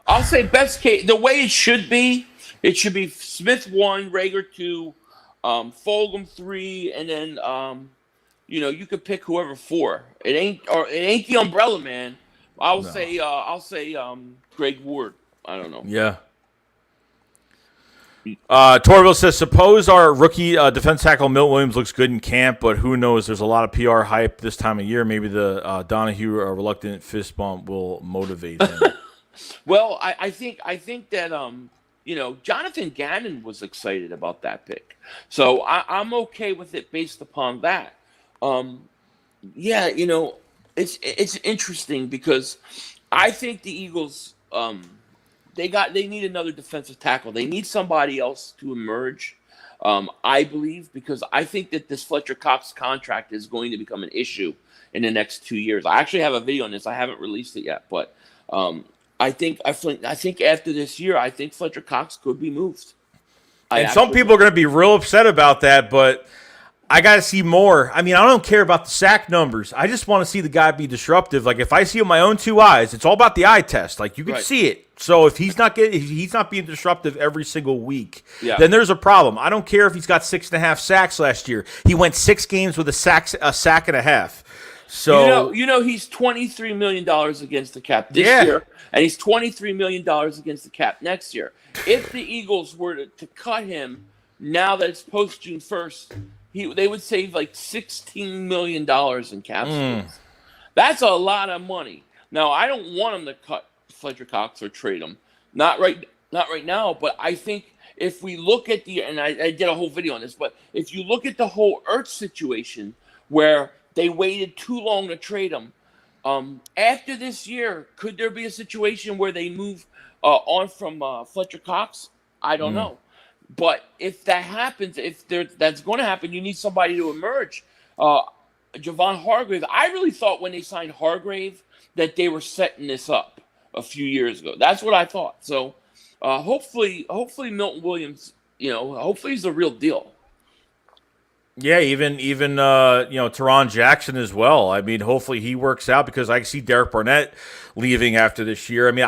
I'll say best case, the way it should be Smith 1, Rager 2, Fulgham 3, and then you could pick whoever 4. It ain't the umbrella man. I'll say Greg Ward. I don't know. Yeah. Torville says, suppose our rookie defense tackle Milt Williams looks good in camp, but who knows? There's a lot of PR hype this time of year. Maybe the Donahue reluctant fist bump will motivate him. Well, I think that Jonathan Gannon was excited about that pick, so I'm okay with it based upon that. It's interesting because I think the Eagles they need another defensive tackle. They need somebody else to emerge. I believe, because I think that this Fletcher Cox contract is going to become an issue in the next 2 years. I actually have a video on this. I haven't released it yet, but I think after this year, I think Fletcher Cox could be moved. And some people are going to be real upset about that, but I got to see more. I mean, I don't care about the sack numbers. I just want to see the guy be disruptive. Like, if I see with my own 2 eyes, it's all about the eye test. Like, you can see it. So if he's not being disruptive every single week, then there's a problem. I don't care if he's got 6.5 sacks last year. He went 6 games with a sack and a half. So he's $23 million against the cap this year, and he's $23 million against the cap next year. If the Eagles were to cut him now that it's post June 1st, they would save like $16 million in cap space. That's a lot of money. Now, I don't want them to cut Fletcher Cox or trade him. Not right now, but I think if we look at and I did a whole video on this, but if you look at the whole Ertz situation where they waited too long to trade him, after this year, could there be a situation where they move on from Fletcher Cox? I don't know. But if that happens, that's going to happen, you need somebody to emerge. Javon Hargrave, I really thought when they signed Hargrave that they were setting this up a few years ago. That's what I thought. So hopefully Milton Williams, hopefully he's the real deal. Yeah, even Teron Jackson as well. I mean, hopefully he works out, because I see Derek Barnett leaving after this year. I mean,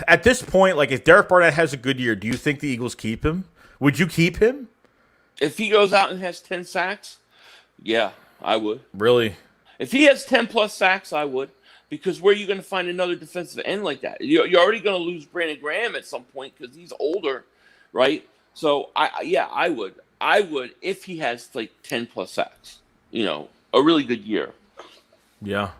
at this point, like, if Derek Barnett has a good year, do you think the Eagles keep him? Would you keep him? If he goes out and has 10 sacks, yeah, I would. Really? If he has 10-plus sacks, I would. Because where are you going to find another defensive end like that? You're already going to lose Brandon Graham at some point because he's older, right? So, I would. I would if he has, like, 10-plus sacks. A really good year. Yeah.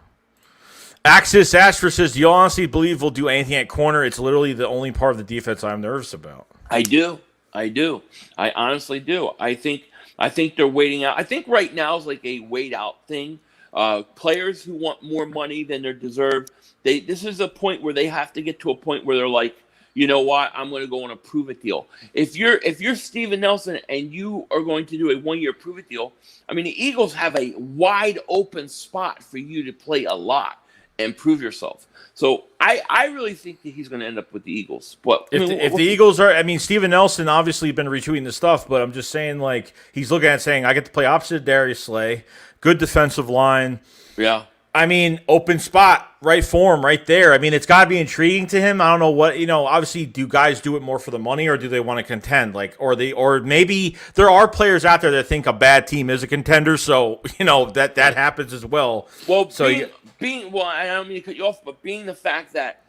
Axis Astra says, do you honestly believe we'll do anything at corner? It's literally the only part of the defense I'm nervous about. I do. I honestly do. I think they're waiting out. I think right now is like a wait out thing. Players who want more money than they deserve. This is a point where they have to get to a point where they're like, you know what? I'm going to go on a prove it deal. If you're Steven Nelson and you are going to do a 1-year prove it deal, I mean, the Eagles have a wide open spot for you to play a lot and prove yourself. So I really think that he's going to end up with the Eagles. But if the Eagles are, I mean, Steven Nelson obviously been retweeting this stuff, but I'm just saying, like, he's looking at it saying, I get to play opposite Darius Slay, good defensive line. Yeah. I mean, open spot, right for him, right there. I mean, it's got to be intriguing to him. I don't know what, obviously, do guys do it more for the money, or do they want to contend? Like, or maybe there are players out there that think a bad team is a contender, so, that happens as well. Well, so I don't mean to cut you off, but being the fact that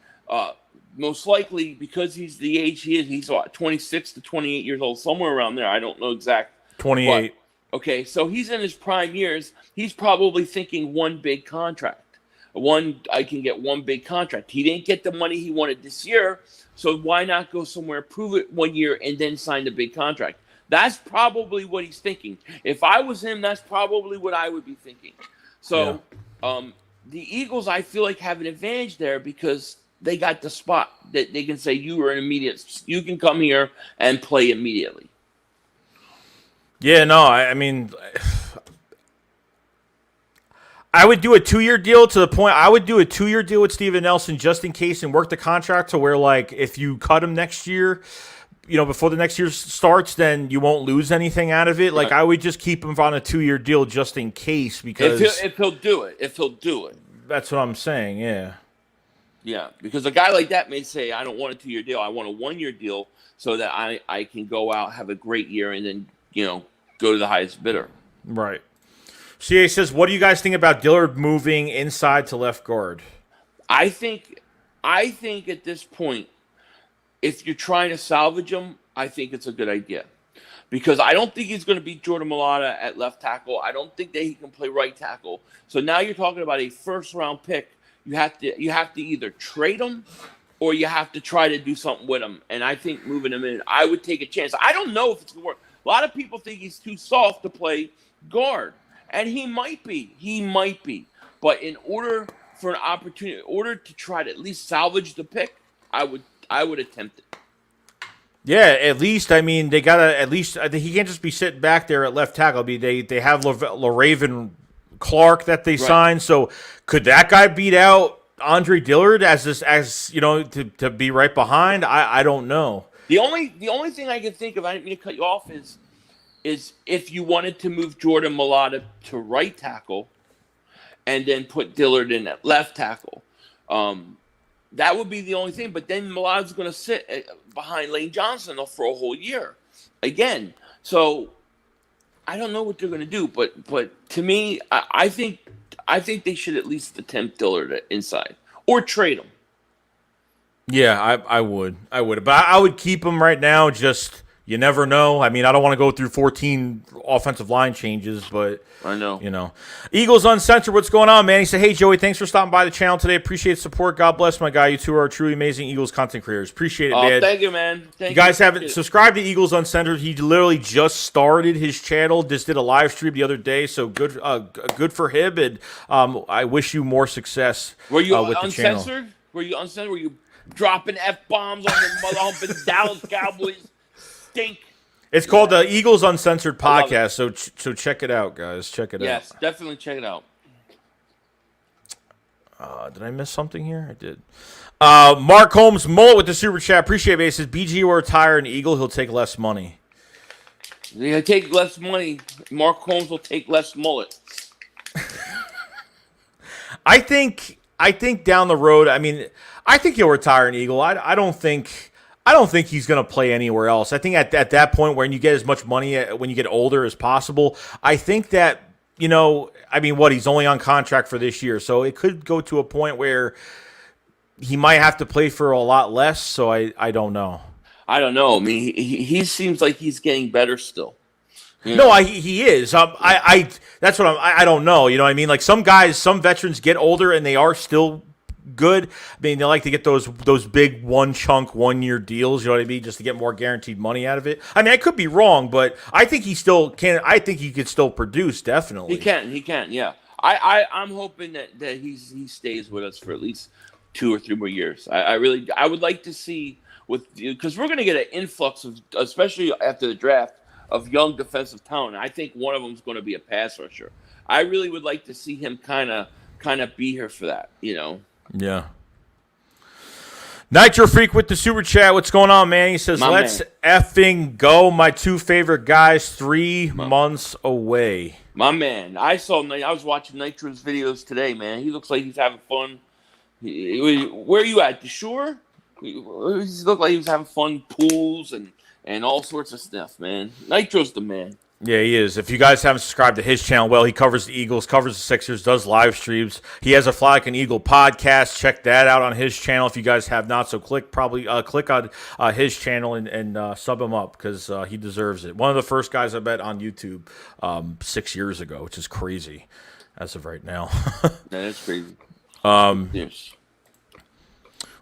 most likely, because he's the age he is, he's 26 to 28 years old, somewhere around there. I don't know exact. 28. But, okay, so he's in his prime years. He's probably thinking one big contract. I can get one big contract. He didn't get the money he wanted this year, so why not go somewhere, prove it 1 year, and then sign the big contract? That's probably what he's thinking. If I was him, that's probably what I would be thinking. So, the Eagles, I feel like, have an advantage there because they got the spot that they can say you can come here and play immediately. Yeah, no, I mean, I would do a 2-year deal to the point. I would do a 2-year deal with Steven Nelson just in case and work the contract to where, like, if you cut him next year, before the next year starts, then you won't lose anything out of it. Like, I would just keep him on a 2-year deal just in case because if he'll do it. That's what I'm saying. Yeah. Yeah, because a guy like that may say, I don't want a 2-year deal. I want a 1-year deal so that I can go out, have a great year, and then, go to the highest bidder. Right. CA says, what do you guys think about Dillard moving inside to left guard? I think at this point, if you're trying to salvage him, I think it's a good idea. Because I don't think he's going to beat Jordan Mailata at left tackle. I don't think that he can play right tackle. So now you're talking about a first-round pick. You have to either trade him or you have to try to do something with him. And I think moving him in, I would take a chance. I don't know if it's going to work. A lot of people think he's too soft to play guard. And he might be. But in order for an opportunity, in order to try to at least salvage the pick, I would attempt it. Yeah, at least, I mean, they got to, at least, I think he can't just be sitting back there at left tackle. I mean, they have LaRaven Clark that they signed. So could that guy beat out Andre Dillard to be right behind? I don't know. The only thing I can think of, I didn't mean to cut you off, is if you wanted to move Jordan Mailata to right tackle and then put Dillard in at left tackle. That would be the only thing. But then Mailata's going to sit behind Lane Johnson for a whole year again. So I don't know what they're going to do. But to me, I think they should at least attempt Dillard inside or trade him. Yeah, I would. But I would keep him right now. Just, you never know. I mean, I don't want to go through 14 offensive line changes, but I know. Eagles Uncensored, what's going on, man? He said, hey, Joey, thanks for stopping by the channel today. Appreciate the support. God bless my guy. You two are truly amazing Eagles content creators. Appreciate it, man. Thank you, man. You guys haven't subscribed to Eagles Uncensored. He literally just started his channel, just did a live stream the other day, so good for him, and I wish you more success with the channel. Were you uncensored? Were you dropping F-bombs on the humping Dallas Cowboys? Stink. It's called the Eagles Uncensored podcast, so check it out, guys. Check it out. Yes, definitely check it out. Did I miss something here? I did. Mark Holmes, mullet with the super chat. Appreciate it. He says, BG will retire an Eagle. He'll take less money. He'll take less money. Mark Holmes will take less mullet. I think down the road, I mean, I think he'll retire an Eagle. I don't think he's going to play anywhere else. I think at that point when you get as much money when you get older as possible, I think that, he's only on contract for this year. So it could go to a point where he might have to play for a lot less. So I don't know. I don't know. I mean, he seems like he's getting better still. No, he is. That's what I don't know. You know what I mean? Like some veterans get older and they are still good. I mean, they like to get those big 1-year deals, you know what I mean, just to get more guaranteed money out of it. I mean, I could be wrong, but I think he still can. I think he could still produce, definitely. He can, yeah. I'm hoping that he stays with us for at least 2 or 3 more years. I would like to see, because we're going to get an influx of, especially after the draft, of young defensive talent. I think one of them is going to be a pass rusher. I really would like to see him kind of be here for that, Yeah. Nitro Freak with the super chat. What's going on, man? He says, let's effing go. My 2 favorite guys, 3 months away. My man. I was watching Nitro's videos today, man. He looks like he's having fun. Where are you at? The shore? He looked like he was having fun, pools and all sorts of stuff, man. Nitro's the man. Yeah, he is. If you guys haven't subscribed to his channel, well, he covers the Eagles, covers the Sixers, does live streams. He has a Fly Like an Eagle podcast. Check that out on his channel if you guys have not. So click on his channel and sub him up because he deserves it. One of the first guys I met on YouTube 6 years ago, which is crazy as of right now. That's crazy. Yes.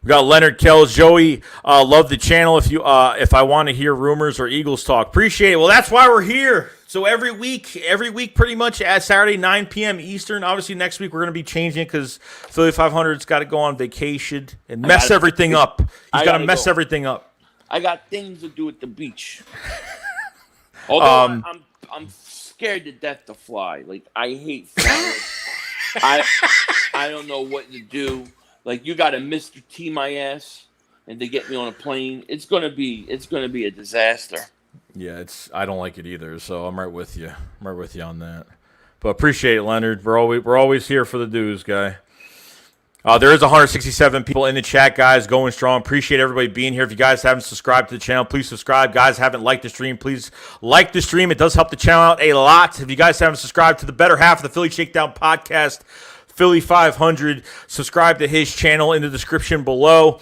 We got Leonard Kells. Joey, love the channel. If I want to hear rumors or Eagles talk, appreciate it. Well, that's why we're here. So every week, pretty much at Saturday, 9 p.m. Eastern. Obviously, next week we're going to be changing it because Philly 500's got to go on vacation and mess everything up. He's got to mess everything up. I got things to do at the beach. Although I'm scared to death to fly. Like I hate flying. I don't know what to do. Like, you got to Mr. T my ass and to get me on a plane. It's gonna be a disaster. Yeah, I don't like it either. So I'm right with you. I'm right with you on that. But appreciate it, Leonard. We're always here for the dues, guy. There is 167 people in the chat, guys, going strong. Appreciate everybody being here. If you guys haven't subscribed to the channel, please subscribe. Guys, haven't liked the stream, please like the stream. It does help the channel out a lot. If you guys haven't subscribed to the better half of the Philly Shakedown podcast, Philly 500, subscribe to his channel in the description below.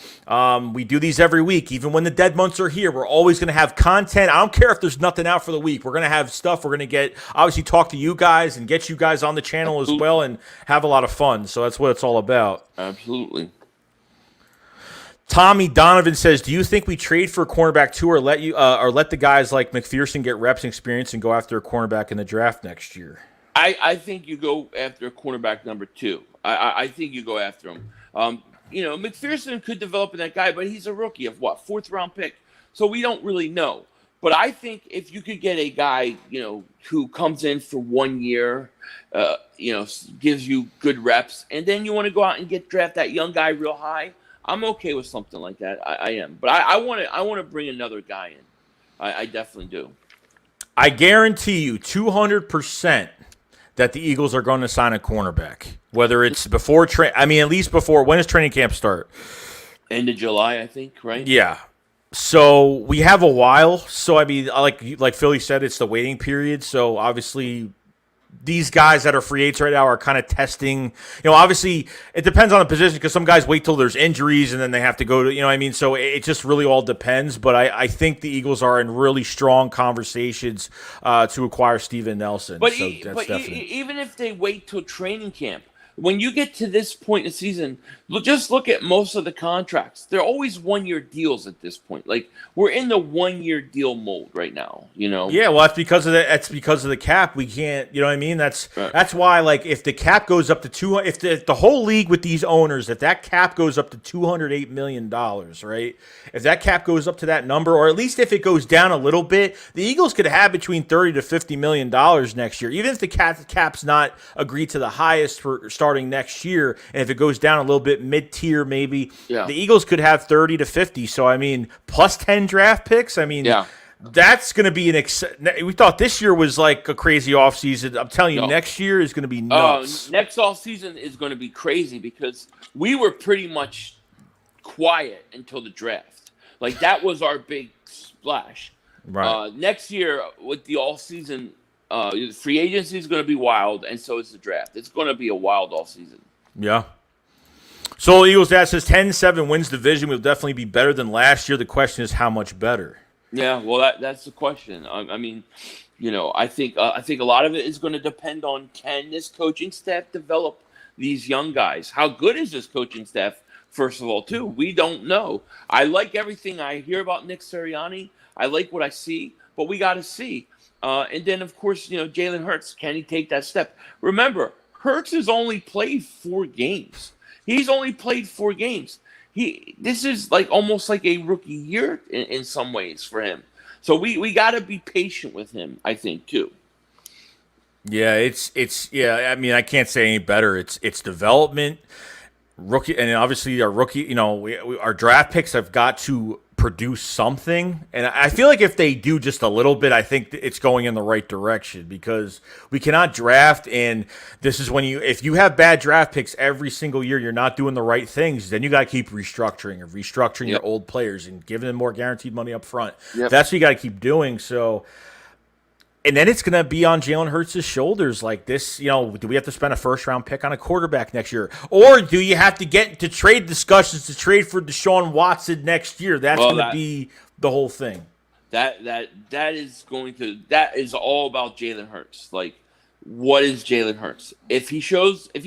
We do these every week. Even when the dead months are here, we're always going to have content. I don't care if there's nothing out for the week. We're going to have stuff. We're going to obviously talk to you guys and get you guys on the channel as well and have a lot of fun. So that's what it's all about. Absolutely. Tommy Donovan says, do you think we trade for a cornerback too, or let the guys like McPherson get reps and experience and go after a cornerback in the draft next year? I think you go after cornerback number 2. I think you go after him. McPherson could develop in that guy, but he's a rookie of what, 4th round pick. So we don't really know. But I think if you could get a guy, who comes in for 1 year, gives you good reps, and then you want to go out and draft that young guy real high, I'm okay with something like that. I am. But I want to bring another guy in. I definitely do. I guarantee you 200% that the Eagles are going to sign a cornerback, whether it's before at least before. When does training camp start? End of July, I think, right? Yeah. So we have a while. So like Philly said, it's the waiting period. So obviously, these guys that are free agents right now are kind of testing. Obviously, it depends on the position because some guys wait till there's injuries and then they have to go to, So it just really all depends. But I think the Eagles are in really strong conversations to acquire Steven Nelson. But, so even if they wait till training camp, when you get to this point in the season, just look at most of the contracts. They're always 1-year deals at this point. Like, we're in the 1-year deal mold right now, Yeah, well, that's because of the cap. We can't, That's why, like, if the cap goes up to if the whole league with these owners, if that cap goes up to $208 million, right? If that cap goes up to that number, or at least if it goes down a little bit, the Eagles could have between $30 to $50 million next year, even if the cap's not agreed to the highest for starting next year, and if it goes down a little bit mid-tier maybe, the Eagles could have 30 to 50. So, plus 10 draft picks, that's going to be we thought this year was like a crazy offseason. I'm telling you, next year is going to be nuts. Next offseason is going to be crazy because we were pretty much quiet until the draft. Like, that was our big splash. Right. Next year, with the offseason, the free agency is going to be wild, and so is the draft. It's going to be a wild offseason. Yeah. So Eagles dad says 10-7 wins division. Will definitely be better than last year. The question is how much better. Yeah, well, that's the question. I think a lot of it is going to depend on, can this coaching staff develop these young guys? How good is this coaching staff? First of all, too, we don't know. I like everything I hear about Nick Sirianni. I like what I see, but we got to see. And then, of course, Jalen Hurts, can he take that step? Remember, Hurts has only played 4 games. He's only played 4 games. This is like almost like a rookie year in some ways for him. So we got to be patient with him, I think, too. Yeah, I can't say any better. It's development, rookie, and obviously our rookie. Our draft picks have got to produce something, and I feel like if they do just a little bit, I think it's going in the right direction, because we cannot draft, and this is when if you have bad draft picks every single year, you're not doing the right things, then you got to keep restructuring your old players and giving them more guaranteed money up front. That's what you got to keep doing. So, and then it's going to be on Jalen Hurts' shoulders like this. Do we have to spend a first-round pick on a quarterback next year? Or do you have to get into trade discussions to trade for Deshaun Watson next year? That's going to be the whole thing. That is all about Jalen Hurts. Like, what is Jalen Hurts? If he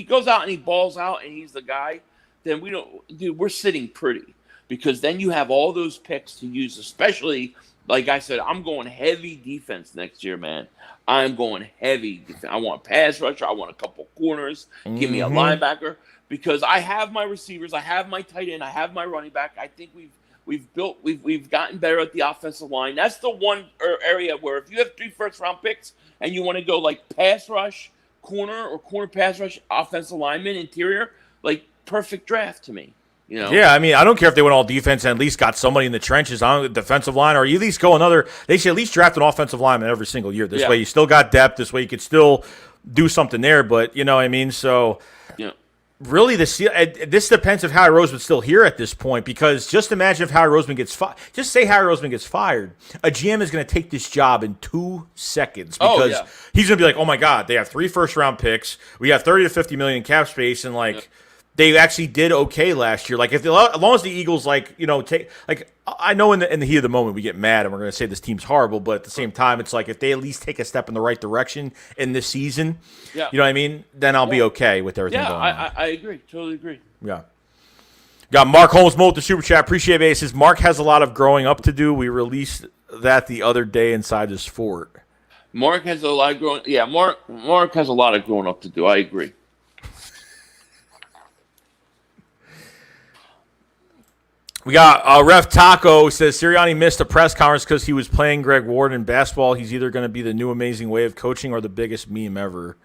goes out and he balls out and he's the guy, then we're sitting pretty, because then you have all those picks to use, especially. Like I said, I'm going heavy defense next year, man. I'm going heavy defense. I want a pass rusher. I want a couple corners. Give me a linebacker, because I have my receivers. I have my tight end. I have my running back. I think we've gotten better at the offensive line. That's the one area where if you have 3 first-round picks and you want to go like pass rush, corner or corner pass rush, offensive lineman, interior, like perfect draft to me. You know? Yeah, I mean, I don't care if they went all defense and at least got somebody in the trenches on the defensive line, or you at least go another. They should at least draft an offensive lineman every single year. This way, you still got depth. This way, you could still do something there. But you know what I mean? So, really, this depends if Howie Roseman's still here at this point. Because just imagine if Howie Roseman gets fired. Just say Howie Roseman gets fired. A GM is going to take this job in 2 seconds because he's going to be like, "Oh my God, they have 3 first-round picks. We have 30 to 50 million cap space, and like." They actually did okay last year. Like as long as the Eagles take I know in the heat of the moment we get mad and we're going to say this team's horrible, but at the same time it's like if they at least take a step in the right direction in this season, you know what I mean? Then I'll be okay with everything going on. I agree. Totally agree. Yeah. Got Mark Holmes Mo with the super chat. Appreciate it. He says Mark has a lot of growing up to do. We released that the other day inside his fort. Mark has a lot of growing. Yeah, Mark has a lot of growing up to do. I agree. We got Ref Taco says Sirianni missed a press conference because he was playing Greg Ward in basketball. He's either going to be the new amazing way of coaching or the biggest meme ever.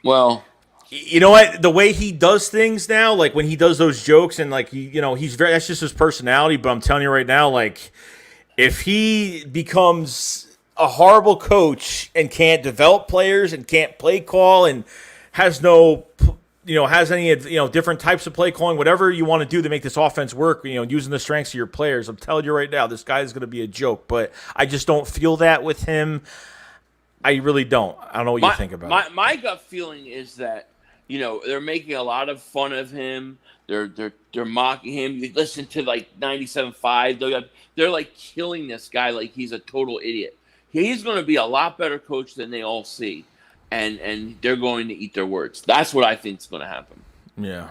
Well, you know what? The way he does things now, like when he does those jokes and like he's very that's just his personality. But I'm telling you right now, like if he becomes a horrible coach and can't develop players and can't play call and has no. Has any, different types of play calling, whatever you want to do to make this offense work, using the strengths of your players. I'm telling you right now, this guy is going to be a joke, but I just don't feel that with him. I really don't. I don't know what you think about it. My gut feeling is that, they're making a lot of fun of him. They're mocking him. You listen to like 97.5. They're like killing this guy like he's a total idiot. He's going to be a lot better coach than they all see. And they're going to eat their words. That's what I think is going to happen. Yeah.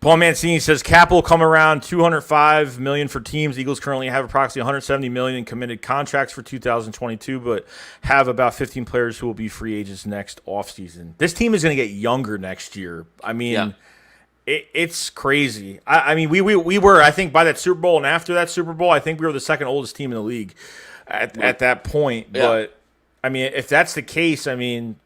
Paul Mancini says cap will come around $205 million for teams. Eagles currently have approximately $170 million in committed contracts for 2022, but have about 15 players who will be free agents next offseason. This team is going to get younger next year. I mean, it's crazy. I mean, we were, I think, by that Super Bowl and after that Super Bowl, I think we were the second oldest team in the league at that point. Yeah. But I mean, if that's the case, I mean,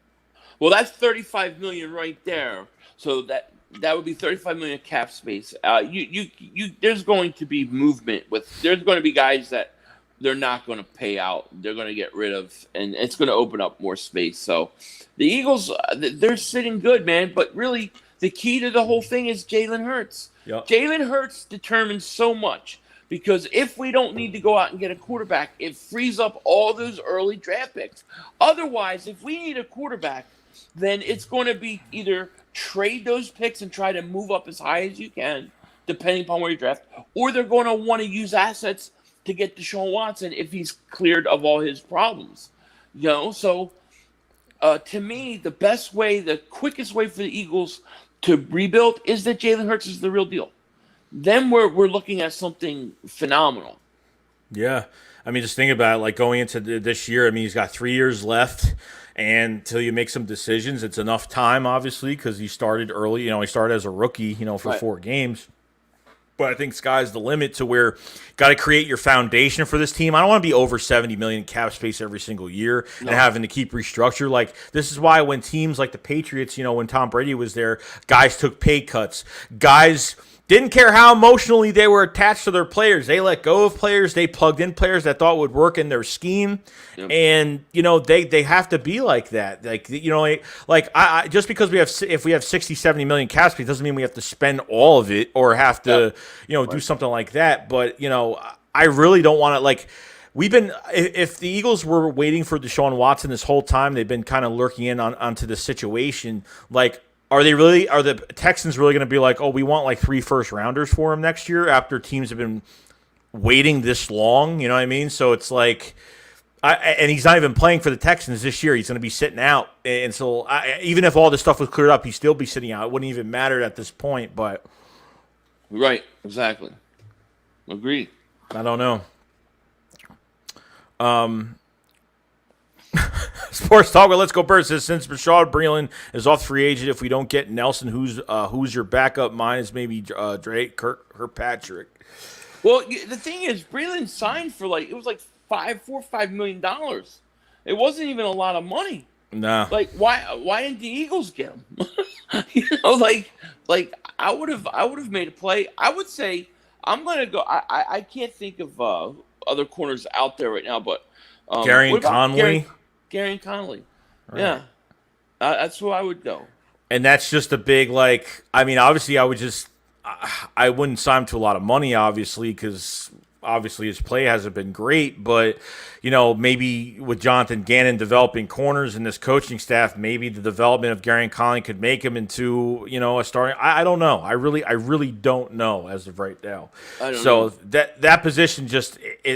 well, that's $35 million right there. So that would be $35 million cap space. There's going to be movement there's going to be guys that they're not going to pay out. They're going to get rid of, and it's going to open up more space. So the Eagles, they're sitting good, man. But really, the key to the whole thing is Jalen Hurts. Yep. Jalen Hurts determines so much. Because if we don't need to go out and get a quarterback, it frees up all those early draft picks. Otherwise, if we need a quarterback, then it's going to be either trade those picks and try to move up as high as you can, depending upon where you draft, or they're going to want to use assets to get Deshaun Watson if he's cleared of all his problems. So to me, the quickest way for the Eagles to rebuild is that Jalen Hurts is the real deal. Then we're looking at something phenomenal. Yeah. I mean, just think about it. Like going into this year, I mean, he's got 3 years left. And until you make some decisions, it's enough time, obviously, because he started early. He started as a rookie, for 4 games. But I think sky's the limit to where got to create your foundation for this team. I don't want to be over $70 million cap space every single year and having to keep restructure. Like, this is why when teams like the Patriots, when Tom Brady was there, guys took pay cuts. Guys didn't care how emotionally they were attached to their players. They let go of players. They plugged in players that thought would work in their scheme. Yep. And, they have to be like that. I just because if we have 60, 70 million cap space doesn't mean we have to spend all of it or have to, do something like that. But, I really don't want to, if the Eagles were waiting for Deshaun Watson this whole time, they've been kind of lurking in onto the situation. Are the Texans really going to be like, oh, we want 3 first-rounders for him next year after teams have been waiting this long? You know what I mean? So it's like, and he's not even playing for the Texans this year. He's going to be sitting out. And so even if all this stuff was cleared up, he'd still be sitting out. It wouldn't even matter at this point. But right, exactly. Agreed. I don't know. Sports Talk with Let's Go Birds says since Rashad Breeland is off free agent, if we don't get Nelson, who's your backup? Mine is maybe Drake Kirkpatrick. Well, the thing is, Breeland signed for $4 or $5 million. It wasn't even a lot of money. No. Like why didn't the Eagles get him? Like I would have made a play. I would say I'm gonna go. I can't think of other corners out there right now, but Gary what and about Conley. Gary and Conley. Right. Yeah, that's who I would go. And that's just a big, like, I mean, obviously I wouldn't sign him to a lot of money, obviously, because obviously his play hasn't been great. But, maybe with Jonathan Gannon developing corners and this coaching staff, maybe the development of Gary and Conley could make him into, a starting. I don't know. I really don't know as of right now. I don't know. That position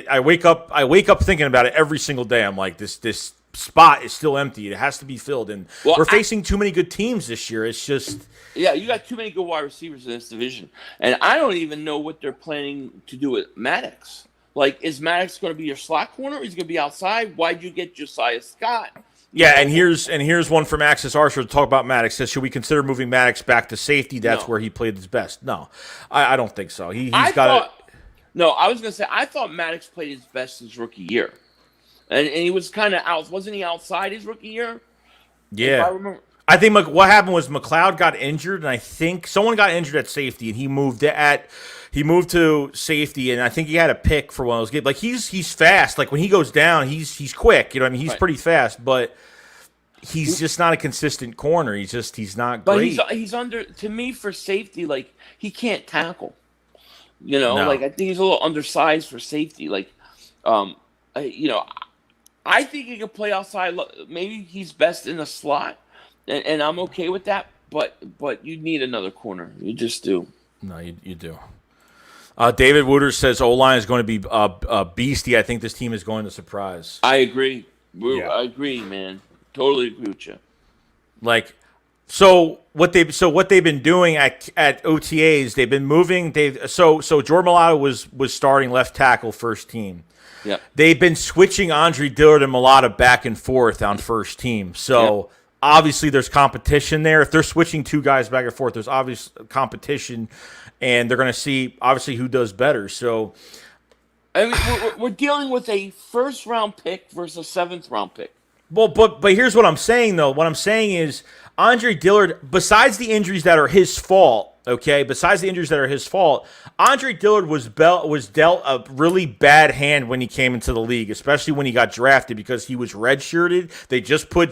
I wake up thinking about it every single day. I'm like, this spot is still empty. It has to be filled, and we're facing too many good teams this year. It's just you got too many good wide receivers in this division, and I don't even know what they're planning to do with Maddox. Like, is Maddox going to be your slot corner? Or is he going to be outside? Why'd you get Josiah Scott? Yeah, and here's one from Axis Archer to talk about Maddox. Says, should we consider moving Maddox back to safety? That's where he played his best. No, I don't think so. I was going to say I thought Maddox played his best his rookie year. And he was kind of out. Wasn't he outside his rookie year? Yeah. I think what happened was McLeod got injured, and I think someone got injured at safety, and he moved to safety, and I think he had a pick for one of those games. Like, he's fast. Like, when he goes down, he's quick. He's pretty fast, but he's just not a consistent corner. He's not great. But he's under, to me, for safety, like, he can't tackle. No. Like, I think he's a little undersized for safety. Like, I think he can play outside. Maybe he's best in the slot, and I'm okay with that. But you need another corner. You just do. No, you do. David Wooders says O-line is going to be beastie. I think this team is going to surprise. I agree. I agree, man. Totally agree with you. Like, so what they've been doing at OTAs, they've been moving. So Jordan Mailata was starting left tackle first team. Yeah. They've been switching Andre Dillard and Mailata back and forth on first team. So obviously there's competition there. If they're switching two guys back and forth, there's obvious competition, and they're going to see obviously who does better. So I mean, we're dealing with a first-round pick versus a seventh-round pick. Well, but here's what I'm saying, though. What I'm saying is Andre Dillard, besides the injuries that are his fault, Andre Dillard was dealt a really bad hand when he came into the league, especially when he got drafted, because he was redshirted. They just put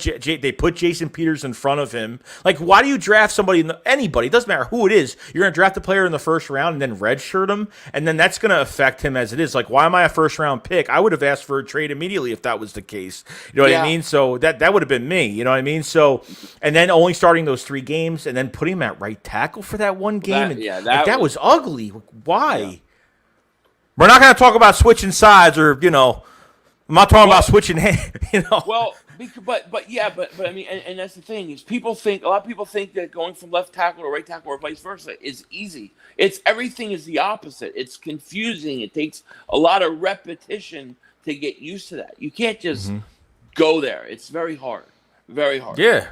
Jason Peters in front of him. Like, why do you draft anybody? It doesn't matter who it is. You're going to draft a player in the first round and then redshirt him, and then that's going to affect him as it is. Like, why am I a first-round pick? I would have asked for a trade immediately if that was the case. You know what I mean? So that would have been me. You know what I mean? So, and then only starting those 3 games and then putting him at right tackle for that one game. That was ugly. Why? Yeah. We're not going to talk about switching sides, or I'm not talking about switching. Well, but I mean, and that's the thing is, a lot of people think that going from left tackle to right tackle or vice versa is easy. Everything is the opposite. It's confusing. It takes a lot of repetition to get used to that. You can't just go there. It's very hard. Very hard. Yeah.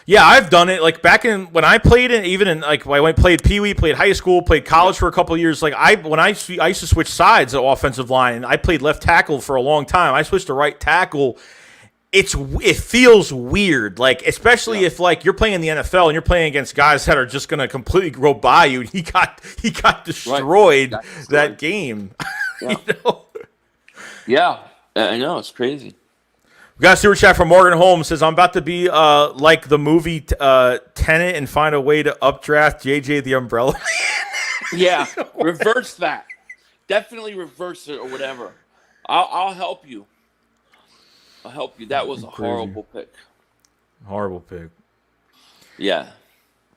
Yeah, I've done it. Like, back when I played it, even in, like, when I played Pee Wee, played high school, played college for a couple of years. Like, I used to switch sides of offensive line, and I played left tackle for a long time. I switched to right tackle. It feels weird, like, especially if, like, you're playing in the NFL and you're playing against guys that are just gonna completely go by you. He got destroyed that game. Yeah. Yeah, I know, it's crazy. We got a super chat from Morgan Holmes. Says, I'm about to be like the movie Tenet and find a way to updraft JJ the Umbrella Man. Yeah, reverse that. Definitely reverse it or whatever. I'll help you. That was a horrible pick. Horrible pick. Yeah.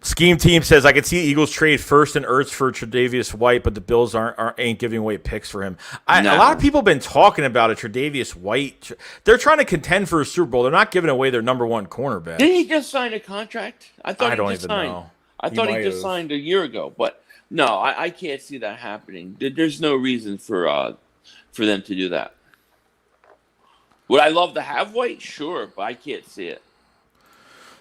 Scheme Team says, I could see Eagles trade first and Ertz for Tre'Davious White, but the Bills ain't giving away picks for him. A lot of people have been talking about a Tre'Davious White. They're trying to contend for a Super Bowl. They're not giving away their number 1 cornerback. Did he just sign a contract? I thought he just signed. Know. I thought he just signed a year ago, but no, I can't see that happening. There's no reason for them to do that. Would I love to have White? Sure, but I can't see it.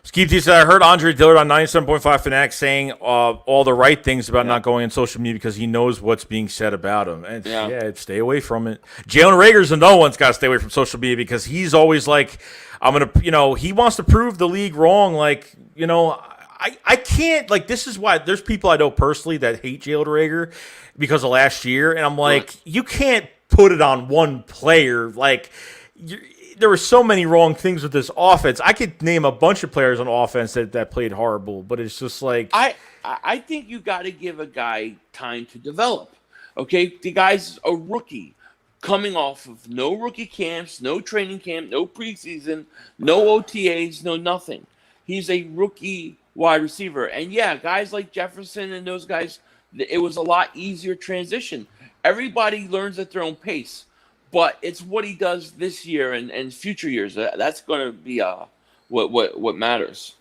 Skeep T said, I heard Andre Dillard on 97.5 Fanatic saying all the right things about not going on social media because he knows what's being said about him. And stay away from it. Jalen Reagor's another one's got to stay away from social media because he's always like, I'm going to, he wants to prove the league wrong. Like, I can't, like, this is why there's people I know personally that hate Jalen Reagor because of last year. And I'm like, you can't put it on one player. Like, there were so many wrong things with this offense. I could name a bunch of players on offense that played horrible, but it's just like I think you got to give a guy time to develop. Okay, the guy's a rookie coming off of no rookie camps, no training camp, no preseason, no OTAs, no nothing. He's a rookie wide receiver, and guys like Jefferson and those guys, it was a lot easier transition. Everybody learns at their own pace. But it's what he does this year and future years. That's going to be what matters.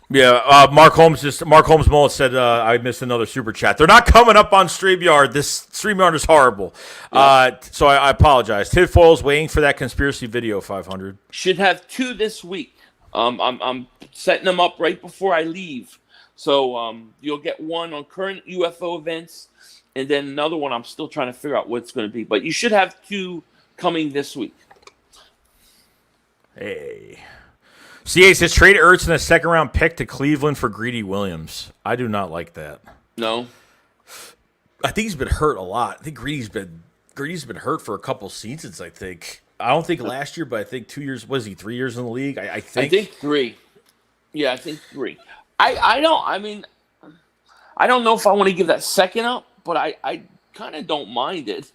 Yeah, Mark Holmes Mullet said I missed another super chat. They're not coming up on StreamYard. This StreamYard is horrible. So I apologize. Tid Foyle's waiting for that conspiracy video. 500 should have 2 this week. I'm setting them up right before I leave. So you'll get one on current UFO events. And then another one, I'm still trying to figure out what it's going to be. But you should have 2 coming this week. Hey. CA says, trade Ertz in a second-round pick to Cleveland for Greedy Williams. I do not like that. No. I think he's been hurt a lot. I think Greedy's been hurt for a couple seasons, I think. I don't think last year, but I think 2 years. Was he 3 years in the league? I think 3. Yeah, I think 3. I don't know if I want to give that second up. But I kind of don't mind it,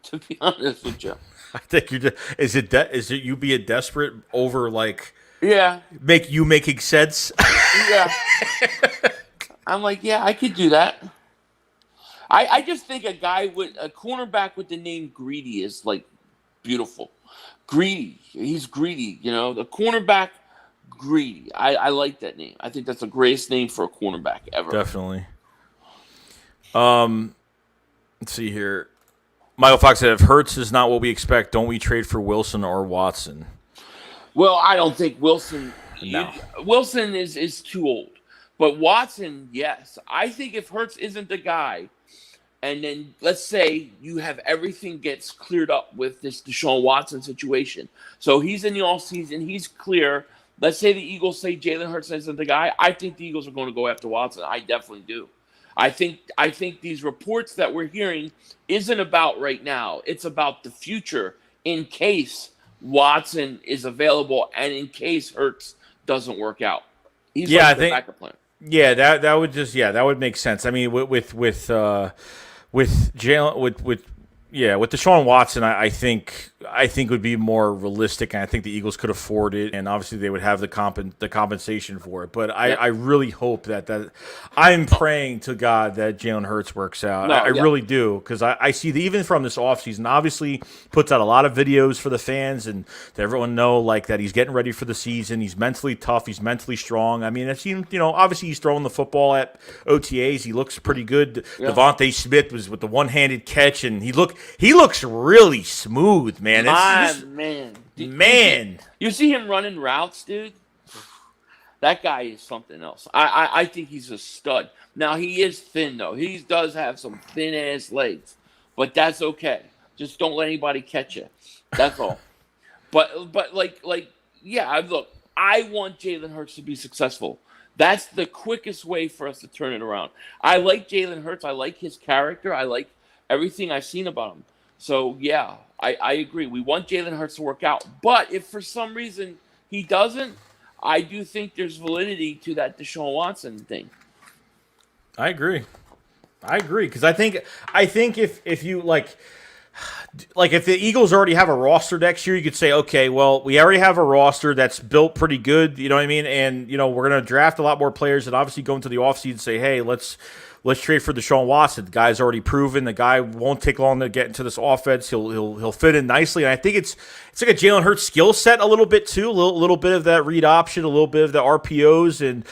to be honest with you. I think you're just, is it you being desperate over like making sense? Yeah. I'm like, I could do that. I just think a cornerback with the name Greedy is like beautiful. Greedy. He's greedy, the cornerback Greedy. I like that name. I think that's the greatest name for a cornerback ever. Definitely. Let's see here. Michael Fox said, if Hurts is not what we expect, don't we trade for Wilson or Watson? Well, I don't think Wilson. No. Wilson is too old. But Watson, yes. I think if Hurts isn't the guy, and then let's say you have everything gets cleared up with this Deshaun Watson situation. So he's in the offseason. He's clear. Let's say the Eagles say Jalen Hurts isn't the guy. I think the Eagles are going to go after Watson. I definitely do. I think these reports that we're hearing isn't about right now. It's about the future in case Watson is available and in case Hurts doesn't work out. He's the backup plan. Yeah, that would make sense. I mean, with Deshaun Watson, I think would be more realistic, and I think the Eagles could afford it, and obviously they would have the compensation for it. But I really hope that I'm praying to God that Jalen Hurts works out. I really do, because I see that even from this offseason, obviously puts out a lot of videos for the fans and to everyone know like that he's getting ready for the season. He's mentally tough. He's mentally strong. I mean, I've seen, obviously he's throwing the football at OTAs. He looks pretty good. Yeah. Devontae Smith was with the one-handed catch, and he looks really smooth, man. Man. You see him running routes, dude? That guy is something else. I think he's a stud. Now, he is thin, though. He does have some thin-ass legs. But that's okay. Just don't let anybody catch you. That's all. But look, I want Jalen Hurts to be successful. That's the quickest way for us to turn it around. I like Jalen Hurts. I like his character. I like everything I've seen about him. So, I agree. We want Jalen Hurts to work out. But if for some reason he doesn't, I do think there's validity to that Deshaun Watson thing. I agree, because I think if you like if the Eagles already have a roster next year, you could say, okay, well, we already have a roster that's built pretty good, you know what I mean? And, we're going to draft a lot more players and obviously go into the offseason and say, hey, let's trade for Deshaun Watson. The guy's already proven. The guy won't take long to get into this offense. He'll fit in nicely. And I think it's like a Jalen Hurts skill set a little bit too. A little bit of that read option, a little bit of the RPOs, and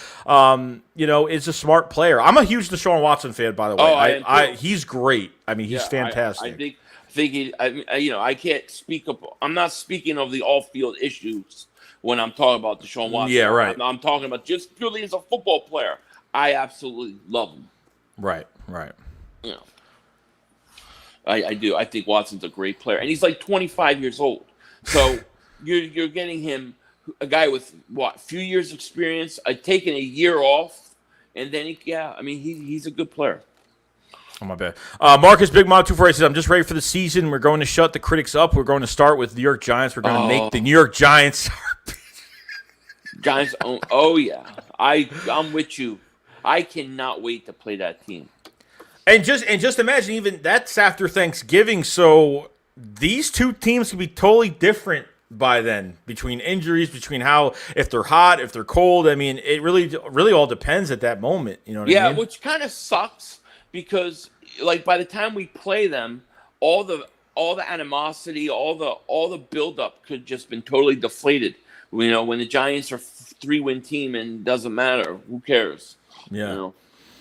is a smart player. I'm a huge Deshaun Watson fan, by the way. He's great. I mean, he's fantastic. I think I can't speak up. I'm not speaking of the off-field issues when I'm talking about Deshaun Watson. Yeah, right. I'm talking about just purely as a football player. I absolutely love him. Right. You know, I do. I think Watson's a great player, and he's like 25 years old. So you're getting him, a guy with a few years experience, taking a year off, and then he's a good player. Oh, my bad. Marcus Big Mom 248 says, I'm just ready for the season. We're going to shut the critics up. We're going to start with the New York Giants. We're going to make the New York Giants. Giants own. Oh, yeah. I'm with you. I cannot wait to play that team. And just imagine, even that's after Thanksgiving. So these two teams can be totally different by then, between injuries, between if they're hot, if they're cold. I mean, it really all depends at that moment. You know what I mean? Yeah, which kind of sucks. Because like by the time we play them, all the animosity, all the buildup could just been totally deflated. You know, when the Giants are 3-win team and doesn't matter, who cares? Yeah. You know?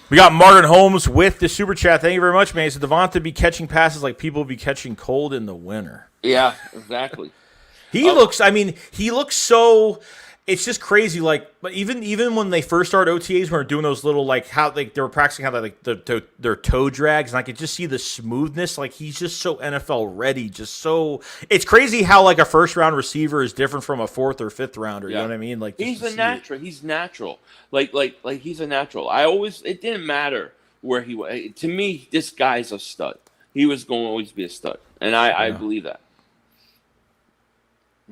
We got Martin Holmes with the super chat. Thank you very much, man. He said Devonta be catching passes like people be catching cold in the winter. Yeah, exactly. He looks so. It's just crazy. Like, but even when they first started OTAs, when we were doing those little they were practicing how their toe drags, and I could just see the smoothness. Like, he's just so NFL ready. Just so it's crazy how like a first round receiver is different from a fourth or fifth rounder. You know what I mean? Like, he's a natural. He's natural. Like he's a natural. It didn't matter where he was. To me, this guy's a stud. He was going to always be a stud, and I believe that.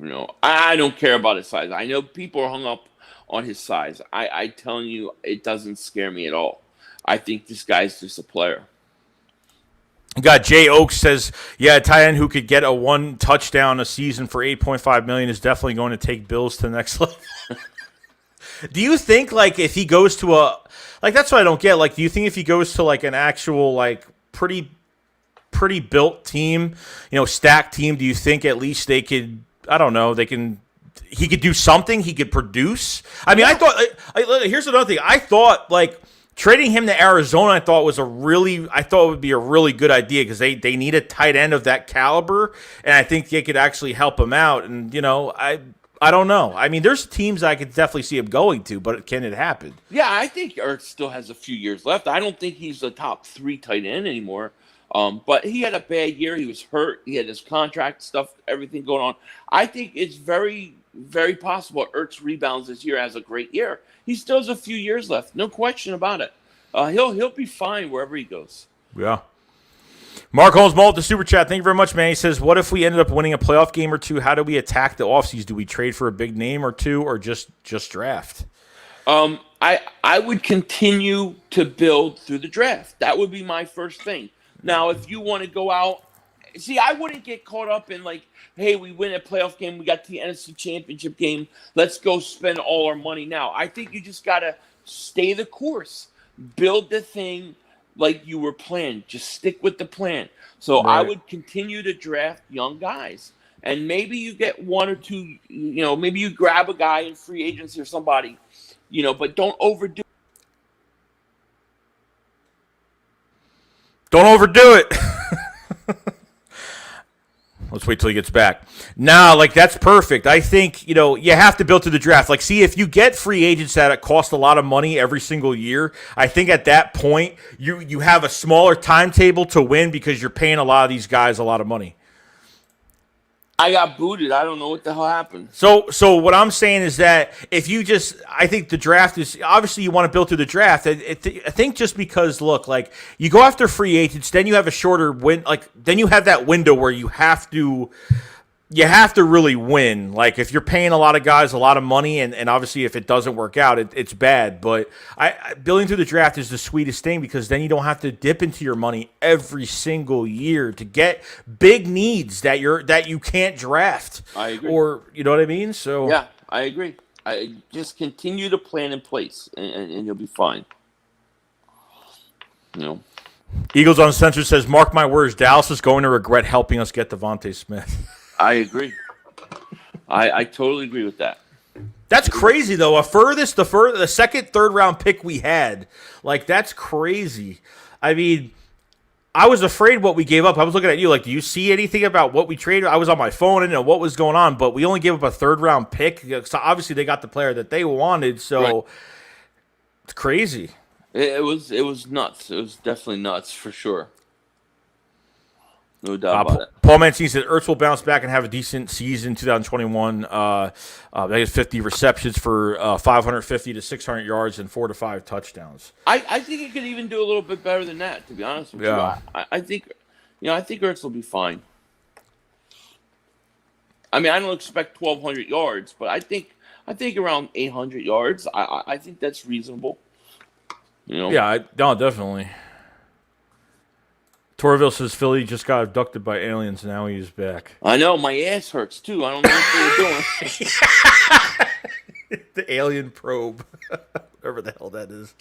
You know, I don't care about his size. I know people are hung up on his size. I telling you, it doesn't scare me at all. I think this guy's just a player. You got Jay Oaks says, yeah, a tight end who could get a 1 touchdown a season for $8.5 million is definitely going to take Bills to the next level. Do you think, like, if he goes to that's what I don't get. Like, do you think if he goes to like an actual like pretty built team, stacked team, do you think at least they could? I don't know. He could do something. He could produce. I mean, I thought. Here's another thing. I thought like trading him to Arizona. I thought it would be a really good idea because they need a tight end of that caliber, and I think they could actually help him out. And I don't know. I mean, there's teams I could definitely see him going to, but can it happen? Yeah, I think Ertz still has a few years left. I don't think he's the top 3 tight end anymore. But he had a bad year. He was hurt. He had his contract stuff, everything going on. I think it's very, very possible Ertz rebounds this year, has a great year. He still has a few years left, no question about it. He'll be fine wherever he goes. Yeah. Mark Holmes Malt, the super chat. Thank you very much, man. He says, what if we ended up winning a playoff game or two? How do we attack the offseason? Do we trade for a big name or two, or just draft? I would continue to build through the draft. That would be my first thing. Now, if you want to go out, I wouldn't get caught up in like, hey, we win a playoff game, we got the NFC Championship game, let's go spend all our money now. I think you just got to stay the course. Build the thing like you were planned. Just stick with the plan. So right. I would continue to draft young guys. And maybe you get 1 or 2, maybe you grab a guy in free agency or somebody, but don't overdo it. Don't overdo it. Let's wait till he gets back. Nah, that's perfect. I think, you have to build to the draft. Like, see, if you get free agents that cost a lot of money every single year, I think at that point you have a smaller timetable to win because you're paying a lot of these guys a lot of money. I got booted. I don't know what the hell happened. So what I'm saying is that I think the draft is obviously you want to build through the draft. I think just because you go after free agents, then you have a shorter win. Then you have that window where you have to really win. Like if you're paying a lot of guys a lot of money, and obviously if it doesn't work out, it's bad. But building through the draft is the sweetest thing because then you don't have to dip into your money every single year to get big needs that you can't draft. I agree. Or you know what I mean? So yeah, I agree. I just continue to plan in place, and you'll be fine. Eagles Uncensored says, "Mark my words, Dallas is going to regret helping us get Devontae Smith." I agree. I totally agree with that. That's crazy, though. The second, third round pick we had, that's crazy. I mean, I was afraid what we gave up. I was looking at you like, do you see anything about what we traded? I was on my phone. I didn't know what was going on, but we only gave up a third-round pick. So obviously, they got the player that they wanted, so it's crazy. It was nuts. It was definitely nuts for sure. No doubt about it. Paul Mancini said Ertz will bounce back and have a decent season 2021. They had 50 receptions for 550 to 600 yards and 4 to 5 touchdowns. I think he could even do a little bit better than that, to be honest with you. I think Ertz will be fine. I mean, I don't expect 1,200 yards, but I think around 800 yards. I think that's reasonable. You know? Yeah, no, definitely. Torville says Philly just got abducted by aliens. Now he's back. I know. My ass hurts, too. I don't know what they're doing. The alien probe. Whatever the hell that is.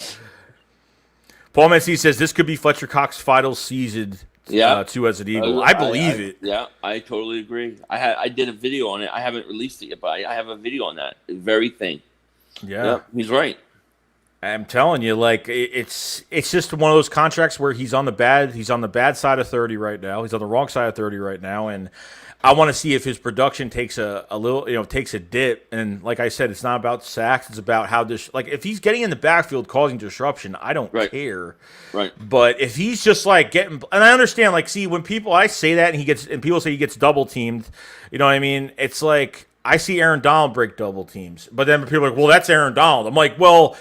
Paul Mancini says this could be Fletcher Cox's final season too as an Eagle. I believe it. Yeah, I totally agree. I did a video on it. I haven't released it yet, but I have a video on that very thing. Yeah, he's right. I'm telling you, like it's just one of those contracts where he's on the bad side of 30 right now. He's on the wrong side of 30 right now, and I want to see if his production takes a little, takes a dip. And like I said, it's not about sacks; it's about how this. Like if he's getting in the backfield causing disruption, I don't care. Right. But if he's just like getting, and I understand, like, see, when I say that and people say he gets double teamed, you know what I mean? It's like I see Aaron Donald break double teams, but then people are like, well, that's Aaron Donald. I'm like, well.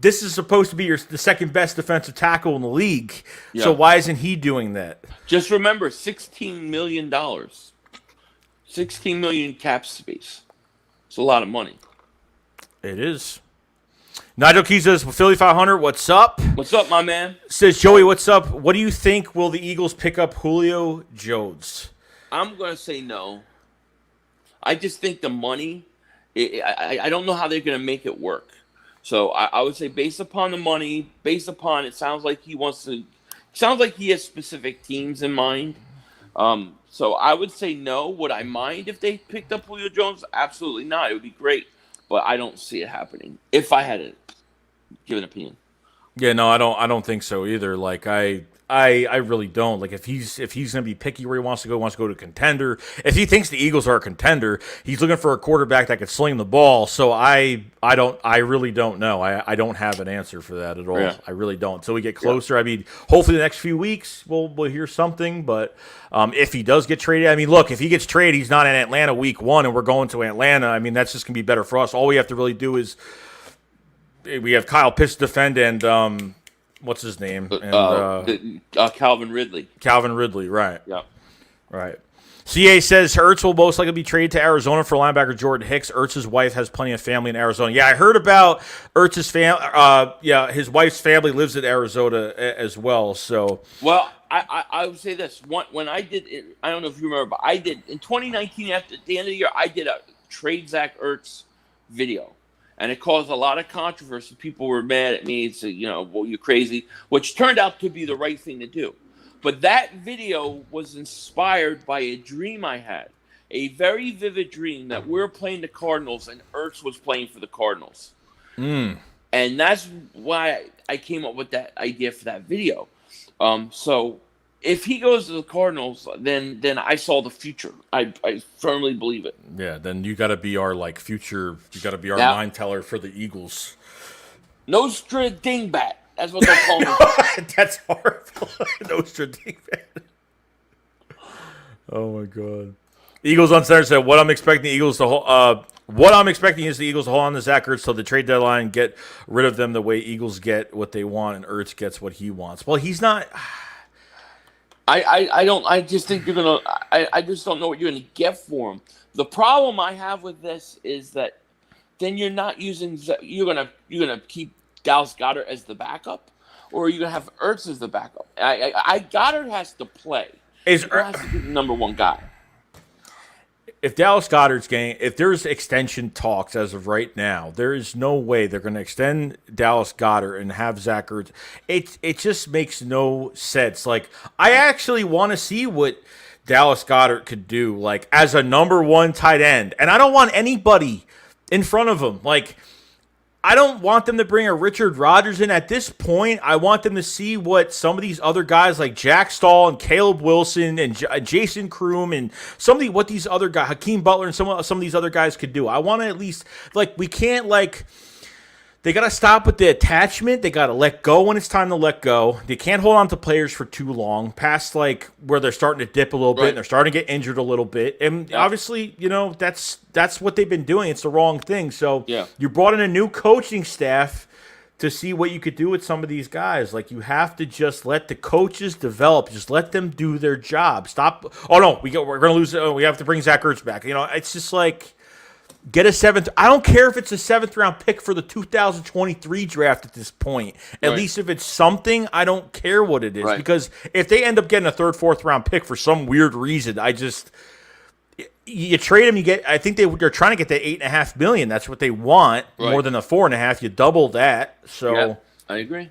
This is supposed to be the second best defensive tackle in the league. Yeah. So why isn't he doing that? Just remember, $16 million. $16 million cap space. It's a lot of money. It is. Nigel Key says, Philly 500, what's up? What's up, my man? Says, Joey, what's up? What do you think? Will the Eagles pick up Julio Jones? I'm going to say no. I just think the money, I don't know how they're going to make it work. So I would say based upon the money, it sounds like he has specific teams in mind. So I would say no. Would I mind if they picked up Julio Jones? Absolutely not. It would be great, but I don't see it happening. If I had to give an opinion. Yeah, no, I don't think so either. Like I really don't. Like if he's going to be picky where he wants to go to a contender. If he thinks the Eagles are a contender, he's looking for a quarterback that could sling the ball. So I really don't know. I don't have an answer for that at all. Yeah. I really don't. Until we get closer. Yeah. I mean, hopefully the next few weeks we'll hear something. But if he does get traded, I mean, look, if he gets traded, he's not in Atlanta week 1 and we're going to Atlanta. I mean, that's just going to be better for us. All we have to really do is we have Kyle Pitts defend and what's his name? And, Calvin Ridley. Calvin Ridley, right. Yeah. Right. CA says Ertz will most likely be traded to Arizona for linebacker Jordan Hicks. Ertz's wife has plenty of family in Arizona. Yeah, I heard about Ertz's family. His wife's family lives in Arizona as well. So, well, I would say this. When I did it, I don't know if you remember, but I did in 2019 at the end of the year, I did a trade Zach Ertz video. And it caused a lot of controversy. People were mad at me and said, well, you're crazy, which turned out to be the right thing to do. But that video was inspired by a dream I had, a very vivid dream that we were playing the Cardinals and Ertz was playing for the Cardinals. And that's why I came up with that idea for that video. So if he goes to the Cardinals, then I saw the future. I firmly believe it. Yeah, then you got to be our future. You got to be our mind teller for the Eagles. Nostra Dingbat. That's what they call me. That's horrible. Nostra Dingbat. Oh my God. Eagles on Saturday said, what I'm expecting the Eagles to hold. What I'm expecting is the Eagles to hold on to Zach Ertz till the trade deadline, get rid of them the way Eagles get what they want, and Ertz gets what he wants. Well, he's not. I just think you're gonna. I just don't know what you're gonna get for him. The problem I have with this is that then you're not using. You're gonna keep Dallas Goedert as the backup, or you're gonna have Ertz as the backup. Goddard has to play. Has to be the number one guy. If Dallas Goedert's getting, if there's extension talks as of right now, there is no way they're going to extend Dallas Goedert and have Zach Ertz. It just makes no sense. Like, I actually want to see what Dallas Goedert could do, like, as a number one tight end. And I don't want anybody in front of him. Like, I don't want them to bring a Richard Rodgers in at this point. I want them to see what some of these other guys like Jack Stahl and Caleb Wilson and Jason Kroom and what these other guys, Hakeem Butler and some of these other guys could do. I want to at least, like, we can't, like, they got to stop with the attachment. They got to let go when it's time to let go. They can't hold on to players for too long, past like where they're starting to dip a little bit and they're starting to get injured a little bit. And obviously, that's what they've been doing. It's the wrong thing. So you brought in a new coaching staff to see what you could do with some of these guys. Like, you have to just let the coaches develop. Just let them do their job. Stop. Oh, no, we're going to lose. We have to bring Zach Ertz back. It's just like, get a seventh. I don't care if it's a 7th round pick for the 2023 draft at this point. At least if it's something, I don't care what it is. Right. Because if they end up getting a 3rd, 4th round pick for some weird reason, you trade them. You get. I think they're trying to get that $8.5 million. That's what they want more than the 4.5. You double that. So I agree.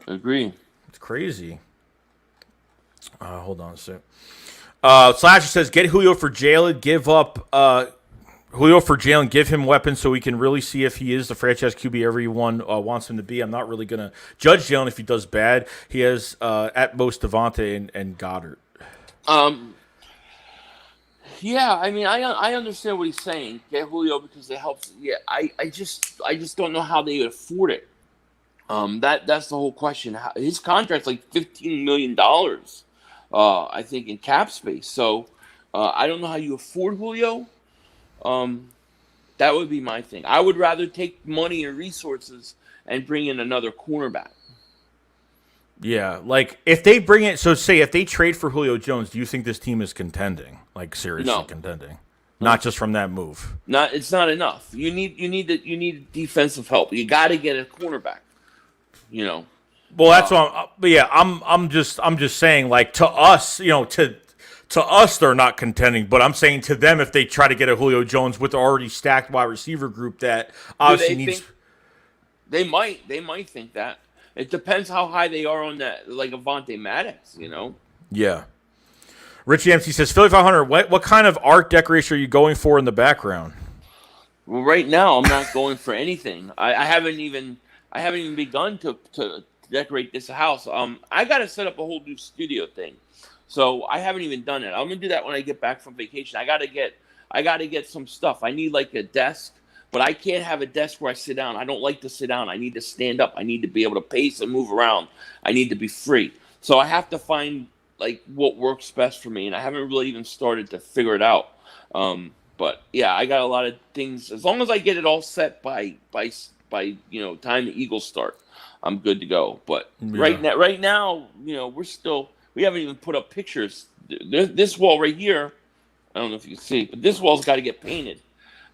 It's crazy. Hold on a sec. Slasher says, get Julio for Jalen. Give up. Julio for Jalen, give him weapons so we can really see if he is the franchise QB everyone wants him to be. I'm not really going to judge Jalen if he does bad. He has, at most, Devontae and Goddard. Yeah, I mean, I understand what he's saying. Get Julio because it helps. Yeah, I just don't know how they would afford it. That's the whole question. His contract's like $15 million, I think, in cap space. So I don't know how you afford Julio. That would be my thing. I would rather take money and resources and bring in another cornerback. Yeah, like if they bring it, so say if they trade for Julio Jones, do you think this team is contending? Like seriously contending? Not just from that move. It's not enough. You need defensive help. You got to get a cornerback. Well, that's what I'm just saying, like, to us, to us, they're not contending, but I'm saying to them, if they try to get a Julio Jones with the already stacked wide receiver group that obviously needs. They might think that. It depends how high they are on that, like Avonte Maddox, Yeah. Richie MC says, Philly 500, what kind of art decoration are you going for in the background? Well, right now, I'm not going for anything. I haven't even begun to decorate this house. I got to set up a whole new studio thing. So I haven't even done it. I'm gonna do that when I get back from vacation. I gotta get some stuff. I need like a desk, but I can't have a desk where I sit down. I don't like to sit down. I need to stand up. I need to be able to pace and move around. I need to be free. So I have to find like what works best for me, and I haven't really even started to figure it out. But yeah, I got a lot of things. As long as I get it all set by time the Eagles start, I'm good to go. But right now, we haven't even put up pictures. This wall right here, I don't know if you can see, but this wall's got to get painted.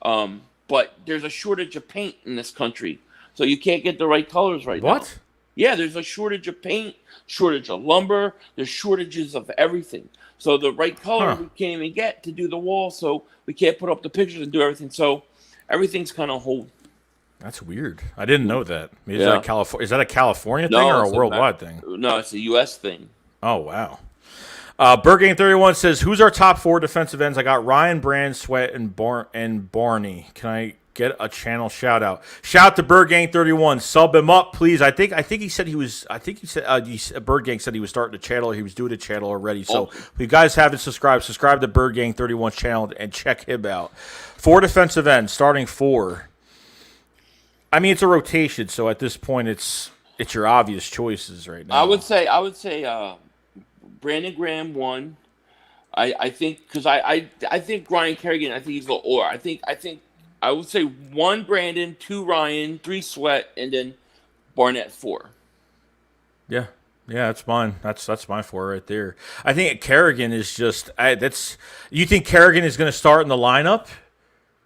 But there's a shortage of paint in this country, so you can't get the right colors right now. What? Yeah, there's a shortage of paint, shortage of lumber. There's shortages of everything. So the right color we can't even get to do the wall, so we can't put up the pictures and do everything. So everything's kind of hold. That's weird. I didn't know that. Is that a California thing or a worldwide thing? No, it's a U.S. thing. Oh, wow. Burgang31 says, who's our top 4 defensive ends? I got Ryan, Brand, Sweat, and Barney. Can I get a channel shout out? Shout out to Burgang31. Sub him up, please. I think he said Birdgang said he was starting a channel. He was doing a channel already. So if you guys haven't subscribe to Burgang31's channel and check him out. 4 defensive ends, starting 4. I mean, it's a rotation, so at this point, it's your obvious choices right now. I would say Brandon Graham 1. I think because I think Ryan Kerrigan. I think he's a little older. I think I would say 1 Brandon, 2 Ryan, 3 Sweat, and then Barnett 4. Yeah, that's mine. That's my 4 right there. I think Kerrigan is just You think Kerrigan is going to start in the lineup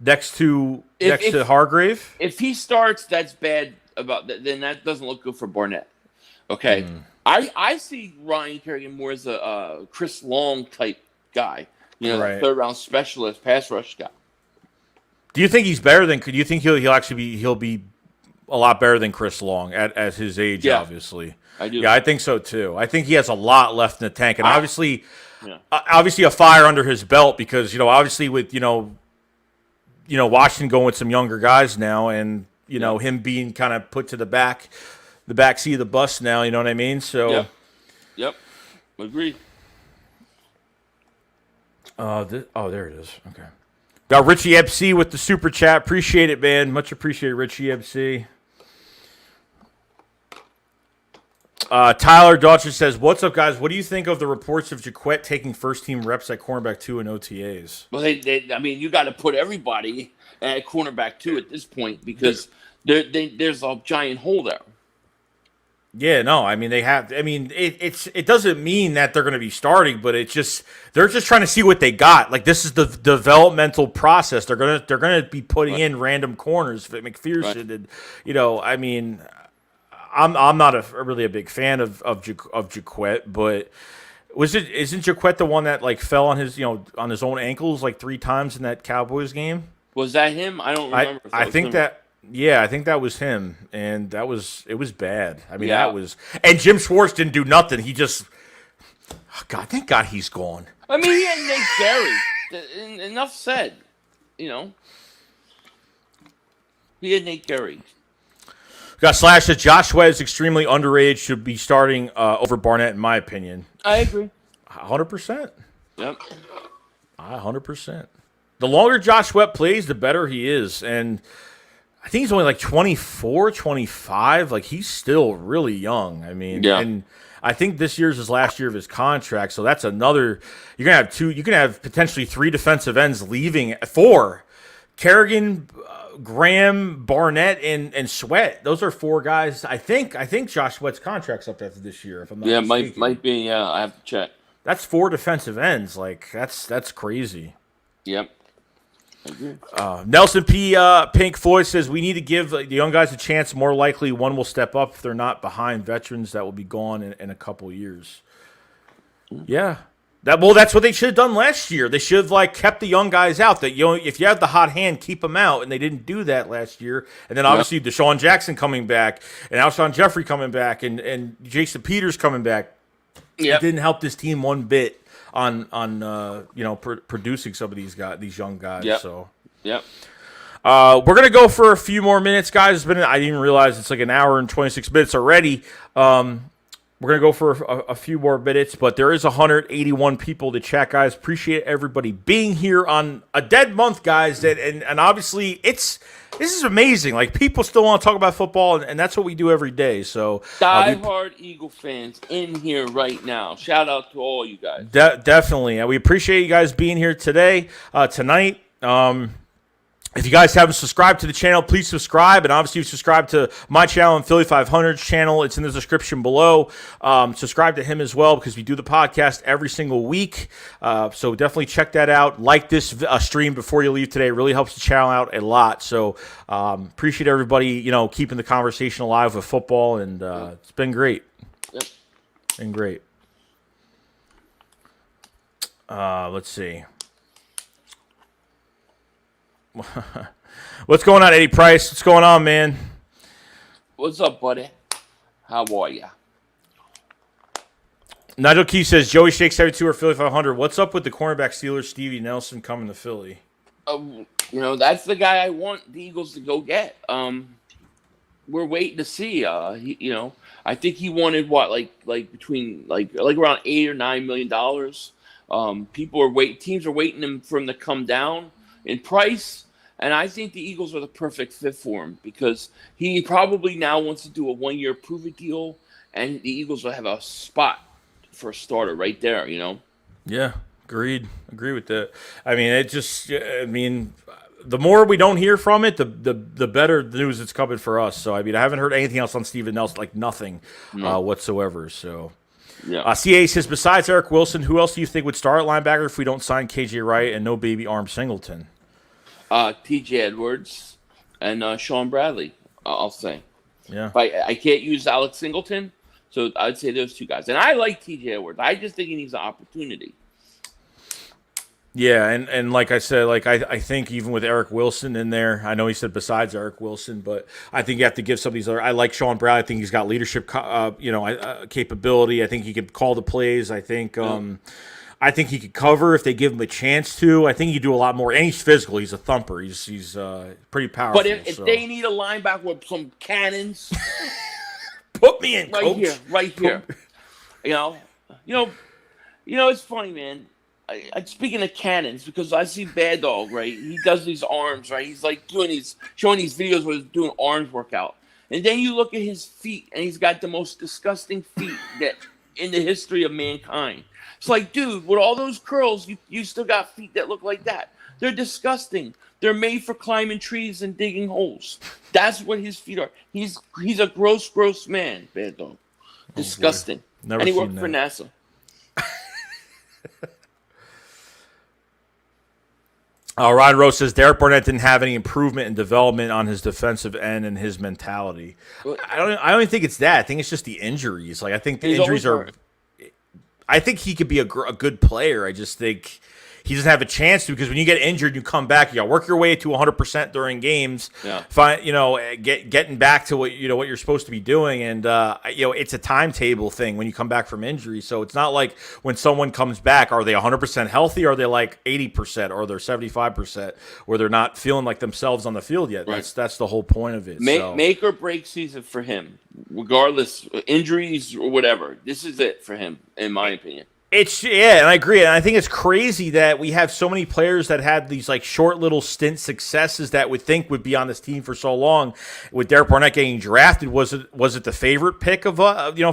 next to Hargrave? If he starts, that's bad. Then that doesn't look good for Barnett. Okay, I see Ryan Kerrigan more as a Chris Long type guy. Right. 3rd round specialist, pass rush guy. Do you think he's better than? Do you think he'll be a lot better than Chris Long at his age? Yeah, obviously. I do. Yeah, I think so too. I think he has a lot left in the tank, and obviously a fire under his belt because obviously with Washington going with some younger guys now, and him being kind of put to the back seat of the bus now. You know what I mean? So, yep, agreed. There it is. Okay. Got Richie FC with the super chat. Appreciate it, man. Much appreciated, Richie FC. Tyler Dodger says, "What's up, guys? What do you think of the reports of Jaquette taking first-team reps at cornerback 2 in OTAs?" Well, you got to put everybody at cornerback 2 at this point because there's a giant hole there. Yeah, no, I mean they have. I mean it doesn't mean that they're going to be starting, but it's just they're just trying to see what they got. Like this is the developmental process. They're gonna be putting in random corners for McPherson, and I mean. I'm not really a big fan of Jaquette, but isn't Jaquette the one that like fell on his own ankles like 3 times in that Cowboys game? Was that him? I don't remember. I think that was him, and it was bad. I mean that was, and Jim Schwartz didn't do nothing. He just, thank God he's gone. I mean he had Nate Gerry. Enough said. He had Nate Gerry. Got Slash that Josh Sweat is extremely underrated, should be starting over Barnett, in my opinion. I agree. 100%. Yep. 100%. The longer Josh Sweat plays, the better he is. And I think he's only like 24, 25. Like, he's still really young. I mean, and I think this year's his last year of his contract. So that's another. You're going to have 2. You can have potentially 3 defensive ends leaving. 4. Kerrigan, Graham, Barnett, and Sweat. Those are 4 guys. I think Josh Sweat's contract's up after this year, if I'm not mistaken. might be. Yeah, I have to check. That's 4 defensive ends. Like that's crazy. Yep. I agree. Nelson P. Pink Floyd says we need to give the young guys a chance. More likely, one will step up if they're not behind veterans that will be gone in a couple years. Yeah. That's what they should have done last year. They should have kept the young guys out. That if you have the hot hand, keep them out, and they didn't do that last year. And then obviously Deshaun Jackson coming back, and Alshon Jeffrey coming back, and Jason Peters coming back. It didn't help this team one bit on producing some of these young guys. Yep. So yep. We're gonna go for a few more minutes, guys. I didn't even realize it's like an hour and 26 minutes already. We're going to go for a few more minutes, but there is 181 people to chat, guys. Appreciate everybody being here on a dead month, guys. And obviously, this is amazing. Like, people still want to talk about football, and that's what we do every day. So, die-hard Eagle fans in here right now. Shout out to all you guys. Definitely. We appreciate you guys being here tonight. If you guys haven't subscribed to the channel, please subscribe. And obviously, subscribe to my channel and Philly 500's channel. It's in the description below. Subscribe to him as well because we do the podcast every single week. So definitely check that out. Like this stream before you leave today. It really helps the channel out a lot. So appreciate everybody, keeping the conversation alive with football. And it's been great. Yep. Been great. Let's see. What's going on, Eddie Price? What's going on, man? What's up, buddy? How are ya? Nigel Key says Joey Shake 72 or Philly 500. What's up with the cornerback Steelers Stevie Nelson coming to Philly? That's the guy I want the Eagles to go get. We're waiting to see. I think he wanted between around $8 or $9 million. Teams are waiting for him to come down in price, and I think the Eagles are the perfect fit for him because he probably now wants to do a 1-year prove-it deal, and the Eagles will have a spot for a starter right there, Yeah, agreed. Agree with that. I mean, the more we don't hear from it, the better the news that's coming for us. So, I haven't heard anything else on Steven Nelson, nothing whatsoever, so... Yeah. CA says, besides Eric Wilson, who else do you think would start at linebacker if we don't sign KJ Wright and no baby arm Singleton? TJ Edwards and Sean Bradley, I'll say. Yeah. I can't use Alex Singleton, so I'd say those 2 guys. And I like TJ Edwards. I just think he needs an opportunity. Yeah, and like I said, I think even with Eric Wilson in there, I know he said besides Eric Wilson, but I think you have to give some of these other. I like Sean Brown. I think he's got leadership, capability. I think he can call the plays. I think I think he could cover if they give him a chance to. I think he could do a lot more. And he's physical. He's a thumper. He's pretty powerful. But if they need a linebacker with some cannons, put me in, right coach. Right here. It's funny, man. Speaking of cannons, because I see Bad Dog, right? He does these arms, right? He's like showing these videos where he's doing arms workout. And then you look at his feet, and he's got the most disgusting feet that in the history of mankind. It's like, dude, with all those curls, you still got feet that look like that. They're disgusting. They're made for climbing trees and digging holes. That's what his feet are. He's a gross man, Bad Dog. Disgusting. Never and he seen worked that. for NASA. Ryan Rose says Derek Barnett didn't have any improvement in development on his defensive end and his mentality. I don't even think it's that. I think it's just the injuries. Like I think the injuries are. I think he could be a good player. I just think he doesn't have a chance to, because when you get injured, you come back. You got to work your way to 100% during games. Yeah. Getting back to what you're supposed to be doing, and it's a timetable thing when you come back from injury. So it's not like when someone comes back, are they 100% healthy? Or are they like 80%, or they're 75%, where they're not feeling like themselves on the field yet? Right. That's the whole point of it. Make or break season for him, regardless injuries or whatever. This is it for him, in my opinion. And I agree. And I think it's crazy that we have so many players that had these like short little stint successes that would think would be on this team for so long. With Derek Barnett getting drafted, was it the favorite pick of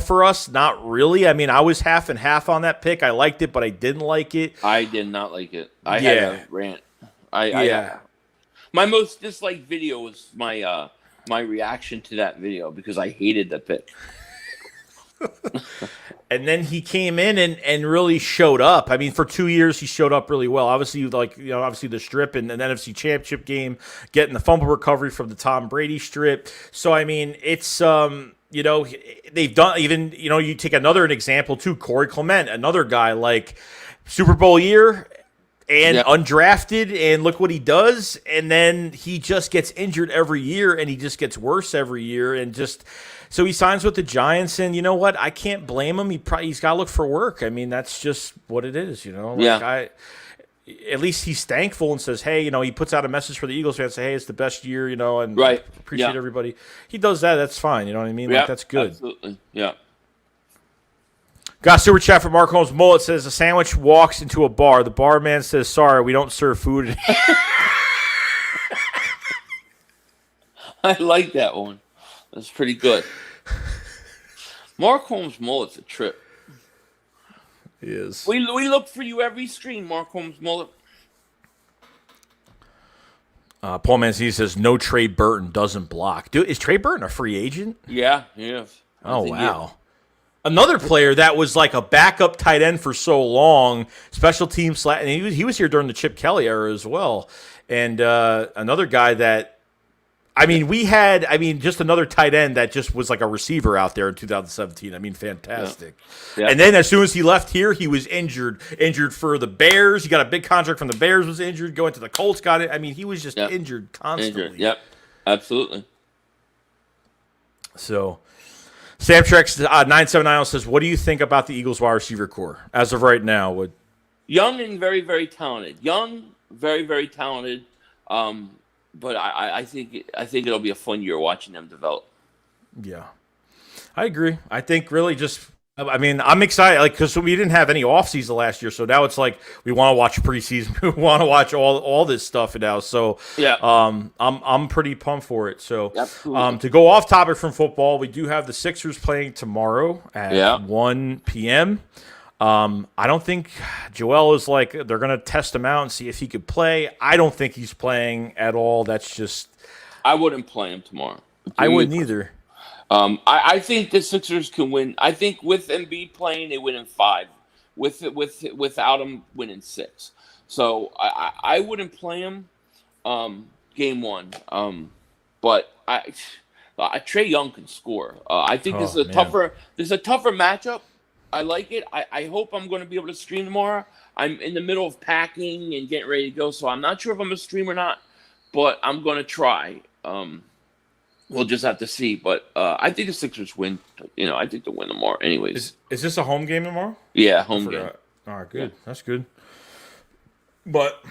for us? Not really. I mean, I was half and half on that pick. I liked it, but I didn't like it. I did not like it. I had a rant. My most disliked video was my reaction to that video, because I hated the pick. And then he came in and really showed up. I mean, for 2 years, he showed up really well. Obviously, obviously the strip and an NFC Championship game, getting the fumble recovery from the Tom Brady strip. So, I mean, it's, they've done even, you take another example too, Corey Clement, another guy like Super Bowl year and undrafted, and look what he does. And then he just gets injured every year, and he just gets worse every year, and just... So he signs with the Giants, and you know what? I can't blame him. He's got to look for work. I mean, that's just what it is, at least he's thankful and says, hey, he puts out a message for the Eagles fans, say, hey, it's the best year, and appreciate everybody. He does that. That's fine. You know what I mean? Yeah, that's good. Absolutely. Yeah. Got super chat from Mark Holmes Mullet says a sandwich walks into a bar. The barman says, sorry, we don't serve food. I like that one. That's pretty good. Mark Holmes Mullet's a trip. He is. We look for you every stream, Mark Holmes Mullet. Paul Mancini says no. Trey Burton doesn't block. Dude, is Trey Burton a free agent? Yeah, he is. Oh wow. Another player that was like a backup tight end for so long, special teams, and he was here during the Chip Kelly era as well. And another guy that. Just another tight end that just was like a receiver out there in 2017. Fantastic. Yeah. And then as soon as he left here, he was injured for the Bears. He got a big contract from the Bears, was injured, going to the Colts, got it. He was just injured constantly. Yep, absolutely. So, Sam Trex 979 says, what do you think about the Eagles wide receiver core as of right now? Young and very, very talented. Young, very, very talented. But I think it'll be a fun year watching them develop. Yeah, I agree. I think really I'm excited, because we didn't have any offseason last year, so now it's like we want to watch preseason, we want to watch all this stuff now. So I'm pretty pumped for it. So to go off topic from football, we do have the Sixers playing tomorrow at 1 p.m. I don't think Joel is they're going to test him out and see if he could play. I don't think he's playing at all. That's just. I wouldn't play him tomorrow. I wouldn't either. I think the Sixers can win. I think with Embiid playing, they win in 5. Without him, win in 6. So I wouldn't play him game 1. But Trae Young can score. I think this is a tougher matchup. I like it. I hope I'm going to be able to stream tomorrow. I'm in the middle of packing and getting ready to go, so I'm not sure if I'm going to stream or not, but I'm going to try. We'll just have to see. But I think the Sixers win. I think they'll win tomorrow anyways. Is this a home game tomorrow? Yeah, home game. All right, good. Yeah. That's good. But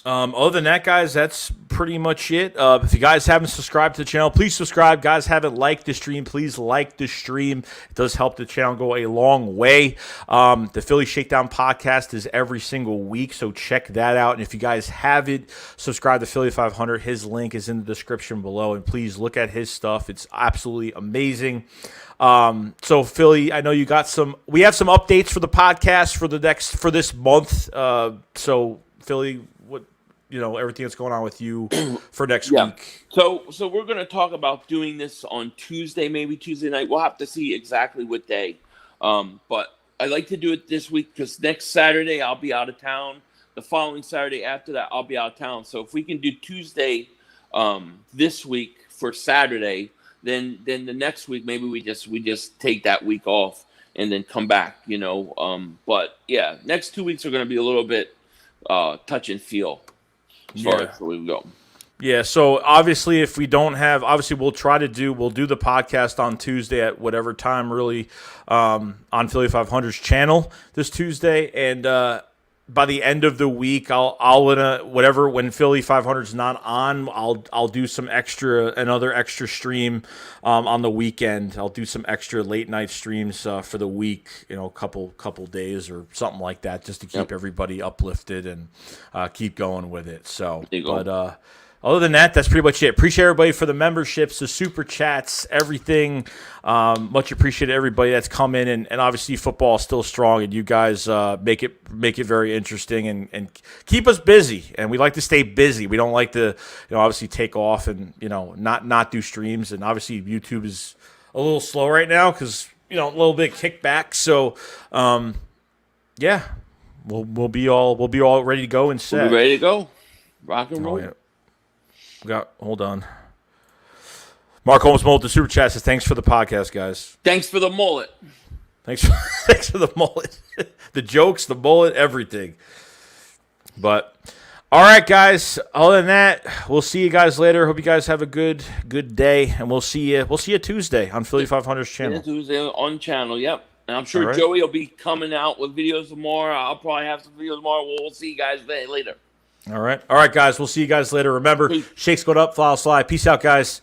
other than that, guys, that's pretty much it. If you guys haven't subscribed to the channel, please subscribe. Guys haven't liked the stream, please like the stream. It does help the channel go a long way. The Philly Shakedown podcast is every single week, so check that out. And if you guys haven't subscribed to Philly 500, his link is in the description below. And please look at his stuff. It's absolutely amazing. So Philly, I know you got we have some updates for the podcast for this month. So Philly, everything that's going on with you for next week. So we're going to talk about doing this on Tuesday, maybe Tuesday night. We'll have to see exactly what day. But I like to do it this week because next Saturday I'll be out of town. The following Saturday after that I'll be out of town. So if we can do Tuesday this week for Saturday, then the next week maybe we just take that week off and then come back. But yeah, next 2 weeks are going to be a little bit touch and feel. As far as where we go. Yeah, so obviously if we don't have, we'll do the podcast on Tuesday at whatever time really on Philly 500's channel this Tuesday, and by the end of the week when Philly 500's not on, I'll do another extra stream on the weekend. I'll do some extra late night streams for the week, a couple days or something like that, just to keep everybody uplifted and keep going with it. So, but other than that, that's pretty much it. Appreciate everybody for the memberships, the super chats, everything. Much appreciated everybody that's come in, and obviously football is still strong, and you guys make it very interesting and keep us busy. And we like to stay busy. We don't like to obviously take off and not do streams. And obviously YouTube is a little slow right now because a little bit kickback. So yeah, we'll be all ready to go and set. We'll be ready to go, rock and roll. Oh, yeah. Hold on. Mark Holmes Mullet, the super chat says, thanks for the podcast, guys. Thanks for the mullet. Thanks for the mullet. The jokes, the mullet, everything. But all right, guys. Other than that, we'll see you guys later. Hope you guys have a good day, and we'll see you Tuesday on Philly 500's channel. Yeah, Tuesday on channel. Yep. And I'm sure Joey will be coming out with videos tomorrow. I'll probably have some videos tomorrow. We'll see you guys later. All right, guys. We'll see you guys later. Remember, Shakes going up, file slide. Peace out, guys.